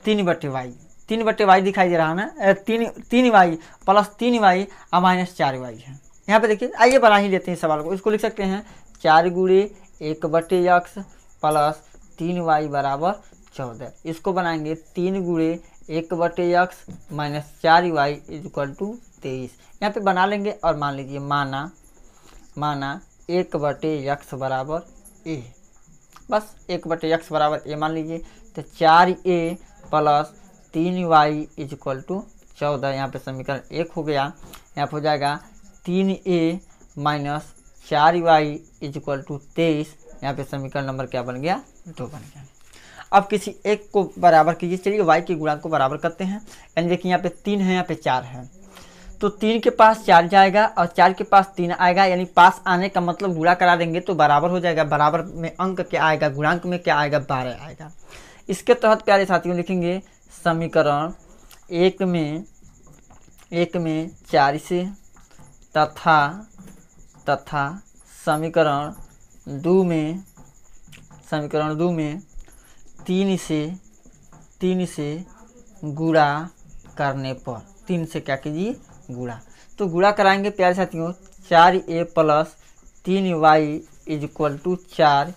3/y दिखाई दे रहा है ना, 3y प्लस 3y और माइनस 4y है। यहाँ पे देखिए आइए बना ही लेते हैं इस सवाल को। इसको लिख सकते हैं 4 गुणे 1/x प्लस 3y बराबर 14। इसको बनाएंगे 3 गुणे 1/x minus 4y is equal to 23। यहाँ पे बना लेंगे और मान लीजिए माना 1/x बराबर a, बस 1/x बराबर a मान लीजिए। तो 4a plus 3y is equal to 14। यहाँ पे समीकरण 1 हो गया। यहाँ पे हो जाएगा 3a minus 4y is equal to 23। यहाँ पे समीकरण नंबर क्या बन गया 2 बन गया। अब किसी एक को बराबर कीजिए, चलिए y के गुणांक को बराबर करते हैं। यानी देखिए यहाँ पे 3 है, यहाँ पे 4 है, तो 3 के पास 4 जाएगा और 4 के पास 3 आएगा। यानी पास आने का मतलब गुणा करा देंगे तो बराबर हो जाएगा। बराबर में अंक क्या आएगा, गुणांक में क्या आएगा, 12 आएगा। इसके तहत प्यारे साथियों लिखेंगे समीकरण 1 में 4 से तथा समीकरण 2 में 3 से गुणा करने पर, 3 से क्या कीजिए गुणा। तो गुणा कराएंगे प्यारे साथियों 4a plus 3y is equal to 4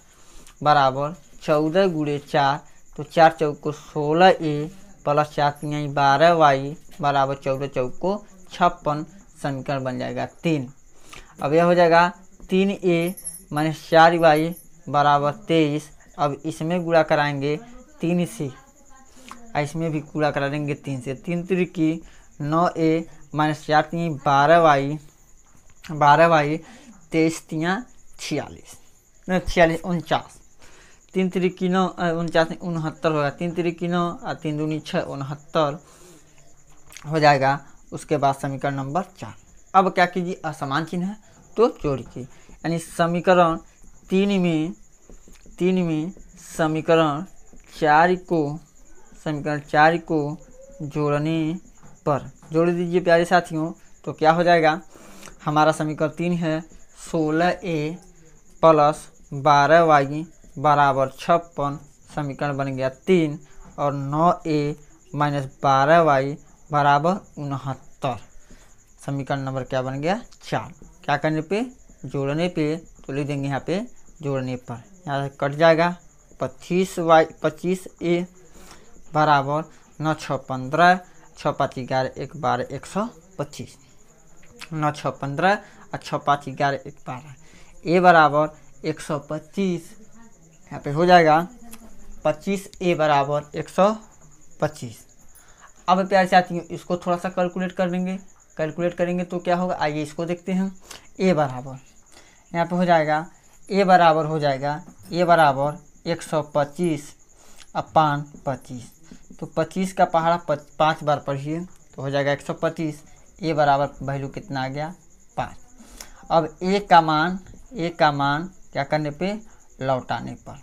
बराबर 14 गुणे 4। तो 4 चौक को 16a प्लस 4 3 12y बराबर 14 चौक को 56। समीकरण बन जाएगा 3। अब यह हो जाएगा 3a माइनस 4y बराबर 23। अब इसमें गुणा कराएंगे 3 से, इसमें भी गुणा करा देंगे 3 से। 3 त्रिकी 9a माइनस 4 3 12y 23 3 46 49। 3 त्रिकी 9 49 69 होगा। 3 त्रिकी 9 और 3 दूनी 6 69 हो जाएगा। उसके बाद समीकरण नंबर 4। अब क्या कीजिए असमान चिन्ह है तो जोड़िए। यानी समीकरण 3 में समीकरण 4 को जोड़ने पर जोड़ दीजिए प्यारे साथियों। तो क्या हो जाएगा, हमारा समीकरण 3 है 16A प्लस 12Y बराबर 56, समीकरण बन गया 3, और 9A माइनस 12Y बराबर 69, समीकरण नंबर क्या बन गया 4। क्या करने पे, जोड़ने पे, तो लिख देंगे यहाँ पे जोड़ने पर, यहाँ से कट जाएगा 25A बराबर 9 6 15, 6 5 11 1 12 125, 9 6 15 और 6 5 11 1 12, ए बराबर 125, यहाँ पे हो जाएगा 25A बराबर 125। अब प्यारे साथियों इसको थोड़ा सा कैलकुलेट करेंगे तो क्या होगा, आइए इसको देखते हैं। ए बराबर यहाँ पे हो जाएगा, ए बराबर 125 अपान 25, तो 25 का पहाड़ा 5 बार पढ़िए तो हो जाएगा 125। ए बराबर वैल्यू कितना आ गया 5। अब ए का मान क्या करने पे, लौटाने पर,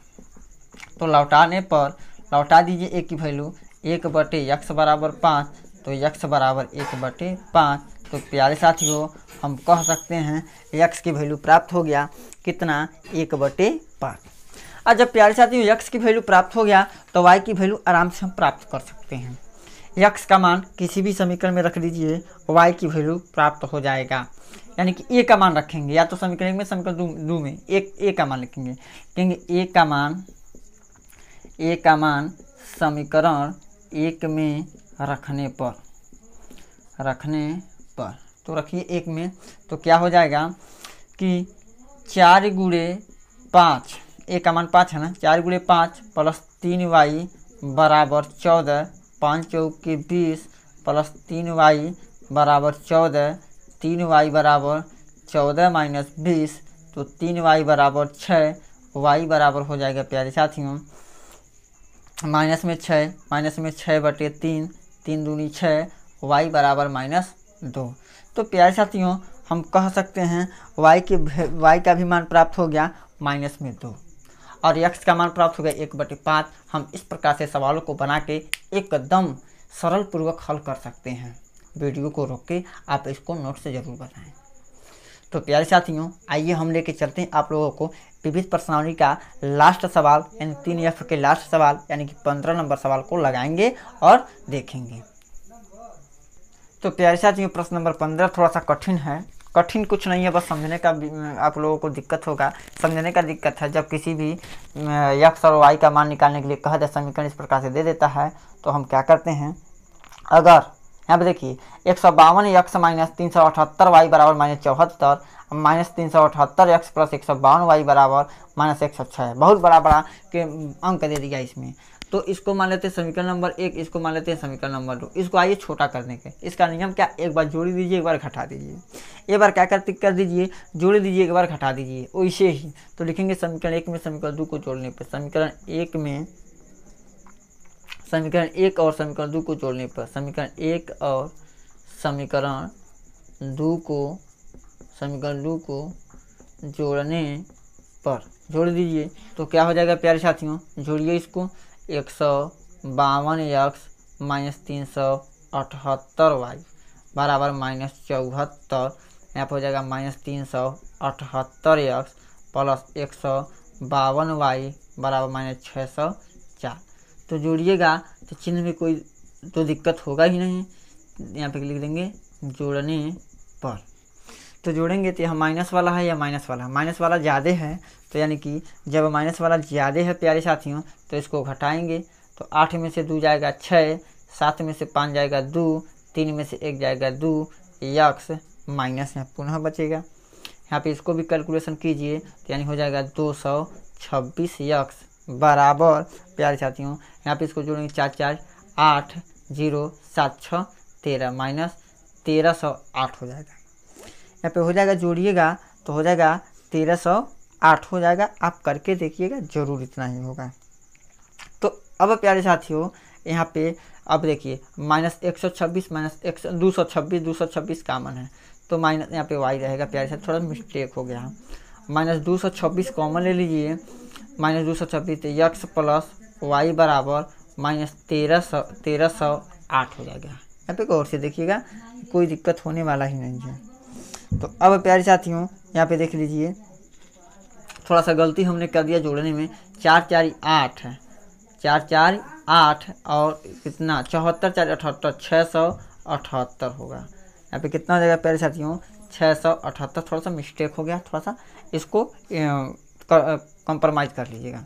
तो लौटा दीजिए ए की वैल्यू 1/x बराबर 5, तो x बराबर 1/5। तो प्यारे साथियों हम कह सकते हैं x की वैल्यू प्राप्त हो गया कितना, 1/5। और जब प्यारे साथियों x की वैल्यू प्राप्त हो गया तो y की वैल्यू आराम से हम प्राप्त कर सकते हैं। x का मान किसी भी समीकरण में रख दीजिए, y की वैल्यू प्राप्त हो जाएगा। यानी कि a का मान रखेंगे, या तो समीकरण में समीकरण 2 में a का मान लिखेंगे, कहेंगे a का मान समीकरण 1 में रखने पर, तो रखिए 1 में, तो क्या हो जाएगा कि 4 × 5, ए का मान 5 है ना, 4 × 5 प्लस 3y बराबर 14, 5 चौके 20 प्लस 3y बराबर 14, 3y बराबर 14 माइनस 20, तो 3y बराबर 6, y बराबर हो जाएगा प्यारे साथियों माइनस में 6/3, 3 दूनी 6, y बराबर -2। तो प्यारे साथियों हम कह सकते हैं y का भी मान प्राप्त हो गया -2 और x का मान प्राप्त हो गया 1/5। हम इस प्रकार से सवालों को बना के एकदम सरल पूर्वक हल कर सकते हैं। वीडियो को रोक के आप इसको नोट से ज़रूर बनाएं। तो प्यारे साथियों आइए हम लेके चलते हैं आप लोगों को विविध प्रश्नावली का लास्ट सवाल, यानी 3F के लास्ट सवाल यानी कि 15 नंबर सवाल को लगाएंगे और देखेंगे। तो प्यारे साथियों प्रश्न नंबर 15 थोड़ा सा कठिन है, कठिन कुछ नहीं है, बस समझने का आप लोगों को दिक्कत होगा, समझने का दिक्कत है। जब किसी भी x और y का मान निकालने के लिए कहा जाए, समीकरण इस प्रकार से दे देता है तो हम क्या करते हैं, अगर यहाँ पे देखिए 152x माइनस 378y बराबर -74, -378x प्लस 152y बराबर -106, बहुत बड़ा के अंक दे दिया इसमें। तो इसको मान लेते हैं समीकरण नंबर 1, इसको मान लेते हैं समीकरण नंबर 2। इसको आइए छोटा करने के, इसका नियम क्या, एक बार जोड़ दीजिए एक बार घटा दीजिए, एक बार क्या कर दीजिए जोड़ दीजिए एक बार घटा दीजिए, वैसे ही। तो लिखेंगे समीकरण 1 में समीकरण 2 को जोड़ने पर, समीकरण 1 में समीकरण 1 और समीकरण 2 को जोड़ने पर, समीकरण 1 और समीकरण 2 को जोड़ने पर जोड़ दीजिए तो क्या हो जाएगा प्यारे साथियों, जोड़िए इसको, 152x माइनस 378y बराबर -74, यहाँ पर हो जाएगा -378x प्लस 152y बराबर -604। तो जोड़िएगा तो चिन्ह में कोई तो दिक्कत होगा ही नहीं, यहाँ पे लिख देंगे जोड़ने पर। तो जोड़ेंगे तो यहाँ माइनस वाला है या माइनस वाला ज़्यादा है, तो यानी कि जब माइनस वाला ज़्यादा है प्यारे साथियों तो इसको घटाएंगे, तो 8 में से 2 जाएगा 6, 7 में से 5 जाएगा 2, 3 में से 1 जाएगा 2, x माइनस यहाँ पुनः बचेगा। यहाँ पे इसको भी कैलकुलेशन कीजिए तो यानी हो जाएगा 226x बराबर प्यारे साथियों, यहाँ पे इसको जोड़ेंगे 4 4 8 0 7 6 13 माइनस 1308 हो जाएगा। यहाँ पे हो जाएगा जोड़िएगा तो हो जाएगा 1308 हो जाएगा, आप करके देखिएगा जरूर इतना ही होगा। तो अब प्यारे साथियों यहाँ पे अब देखिए -126 माइनस 226 कॉमन है, तो माइनस यहाँ पे y रहेगा प्यारे साथ, थोड़ा मिस्टेक हो गया, -226 कॉमन ले लीजिए, -226 तो x प्लस y बराबर -1308 हो जाएगा। यहाँ पे गौर से देखिएगा, कोई दिक्कत होने वाला ही नहीं है। तो अब प्यारे साथियों यहाँ पे देख लीजिए, थोड़ा सा गलती हमने कर दिया जोड़ने में। 4 4 8 है, 4 4 8 और कितना 74 4 78, 678 होगा। यहाँ पे कितना हो जाएगा प्यारे साथियों, 678। थोड़ा सा मिस्टेक हो गया, थोड़ा सा इसको कंप्रोमाइज़ कर लीजिएगा।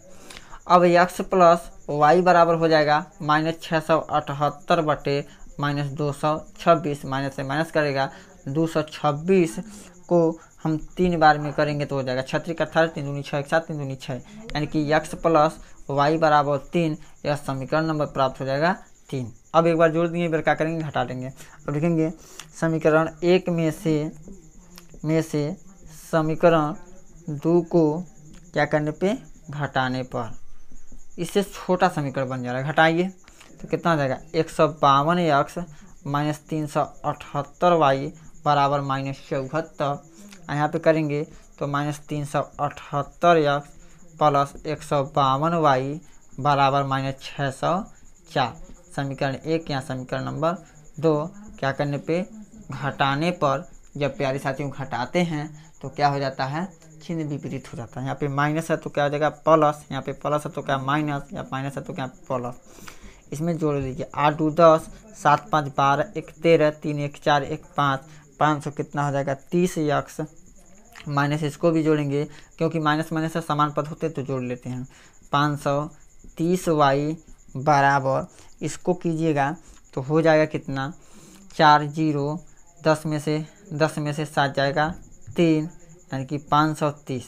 अब x प्लस वाई बराबर हो जाएगा -678 बटे -226, माइनस से माइनस करेगा 226 को हम 3 बार में करेंगे तो हो जाएगा 36 18, 3 दूनी 6, 1 7, 3 दूनी 6, यानी कि x प्लस वाई बराबर 3। यह समीकरण नंबर प्राप्त हो जाएगा 3। अब एक बार जोड़ देंगे, फिर क्या करेंगे, घटा देंगे। अब लिखेंगे समीकरण 1 में से समीकरण 2 को क्या करने पे, घटाने पर इससे छोटा समीकरण बन जा रहा है। घटाइए तो कितना हो जाएगा, 152x माइनस 378y बराबर -74। यहाँ पे करेंगे तो -378x प्लस 152y बराबर -604। समीकरण 1 या समीकरण नंबर 2 क्या करने पे, घटाने पर। जब प्यारे साथियों घटाते हैं तो क्या हो जाता है, चिन्ह विपरीत हो जाता है। यहाँ पे माइनस है तो क्या हो जाएगा प्लस, यहाँ पे प्लस है तो क्या माइनस, या माइनस है तो क्या प्लस। इसमें जोड़ लीजिए 8 2 10, 7 5 12, 1 13, 3 1 4, 1 5, 500 कितना हो जाएगा 30x माइनस इसको भी जोड़ेंगे, क्योंकि माइनस माइनस से समान पद होते तो जोड़ लेते हैं। 530y बराबर, इसको कीजिएगा तो हो जाएगा कितना, 4 0, 10 में से 7 जाएगा 3, यानी कि 530।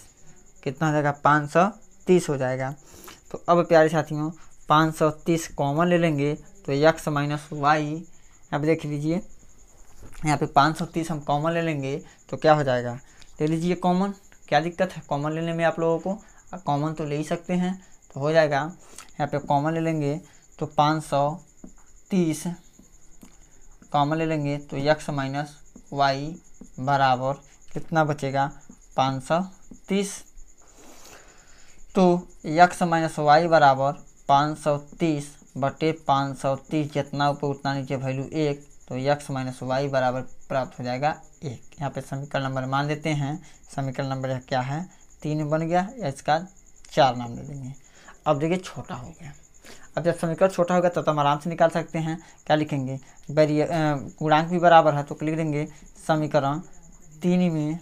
कितना हो जाएगा, 530 हो जाएगा। तो अब प्यारे साथियों 530 कॉमन ले लेंगे तो x माइनस वाई, यहाँ पे देख लीजिए, यहाँ पे 530 हम कॉमन ले लेंगे तो क्या हो जाएगा, ले लीजिए कॉमन, क्या दिक्कत है कॉमन लेने में आप लोगों को, कॉमन तो ले ही सकते हैं। तो हो जाएगा यहाँ पे कॉमन ले लेंगे तो 530 कॉमन ले लेंगे तो x माइनस वाई बराबर कितना बचेगा, 530। तो x माइनस वाई बराबर 530 बटे 530, जितना ऊपर उतना नीचे वैल्यू 1, तो x माइनस वाई बराबर प्राप्त हो जाएगा 1। यहाँ पे समीकरण नंबर मान लेते हैं, समीकरण नंबर क्या है 3 बन गया, या इसका 4 नाम ले लेंगे। अब देखिए छोटा हो गया। अब जब समीकरण छोटा होगा तो हम आराम से निकाल सकते हैं। क्या लिखेंगे, गुणांक भी बराबर है तो लिख देंगे समीकरण 3 में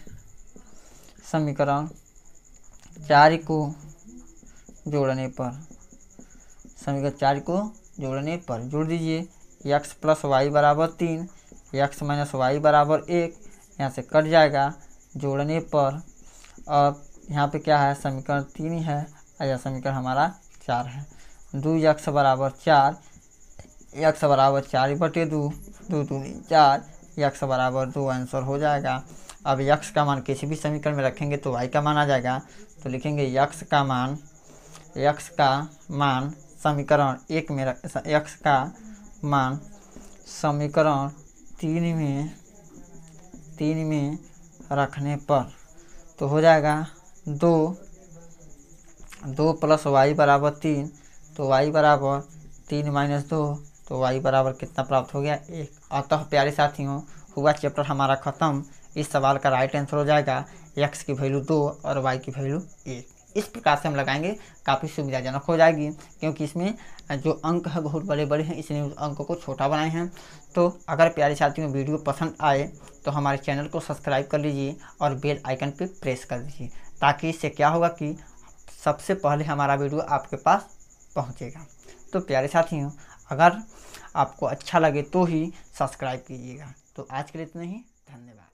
समीकरण 4 को जोड़ने पर, समीकरण 4 को जोड़ने पर जोड़ दीजिए x प्लस वाई बराबर 3, x माइनस वाई बराबर 1, यहाँ से कट जाएगा जोड़ने पर। अब यहाँ पे क्या है, समीकरण 3 है, या समीकरण हमारा 4 है। 2x बराबर 4, x बराबर 4 बटे 2, 2 दूनी 4, x बराबर 2 आंसर हो जाएगा। अब x का मान किसी भी समीकरण में रखेंगे तो y का मान आ जाएगा, तो लिखेंगे x का मान समीकरण 1 में x का मान समीकरण 3 में रखने पर तो हो जाएगा 2 प्लस वाई बराबर 3, तो y बराबर 3 माइनस 2, तो y बराबर कितना प्राप्त हो गया 1। अतः प्यारे साथियों हुआ चैप्टर हमारा ख़त्म। इस सवाल का राइट आंसर हो जाएगा x की वैल्यू 2 और y की वैल्यू 1। इस प्रकार से हम लगाएंगे, काफ़ी सुविधाजनक हो जाएगी, क्योंकि इसमें जो अंक है बहुत बड़े बड़े हैं, इसलिए उस अंक को छोटा बनाए हैं। तो अगर प्यारे साथियों वीडियो पसंद आए तो हमारे चैनल को सब्सक्राइब कर लीजिए और बेल आइकन पे प्रेस कर दीजिए, ताकि इससे क्या होगा कि सबसे पहले हमारा वीडियो आपके पास पहुंचेगा। तो प्यारे साथियों अगर आपको अच्छा लगे तो ही सब्सक्राइब कीजिएगा। तो आज के लिए इतना ही, धन्यवाद।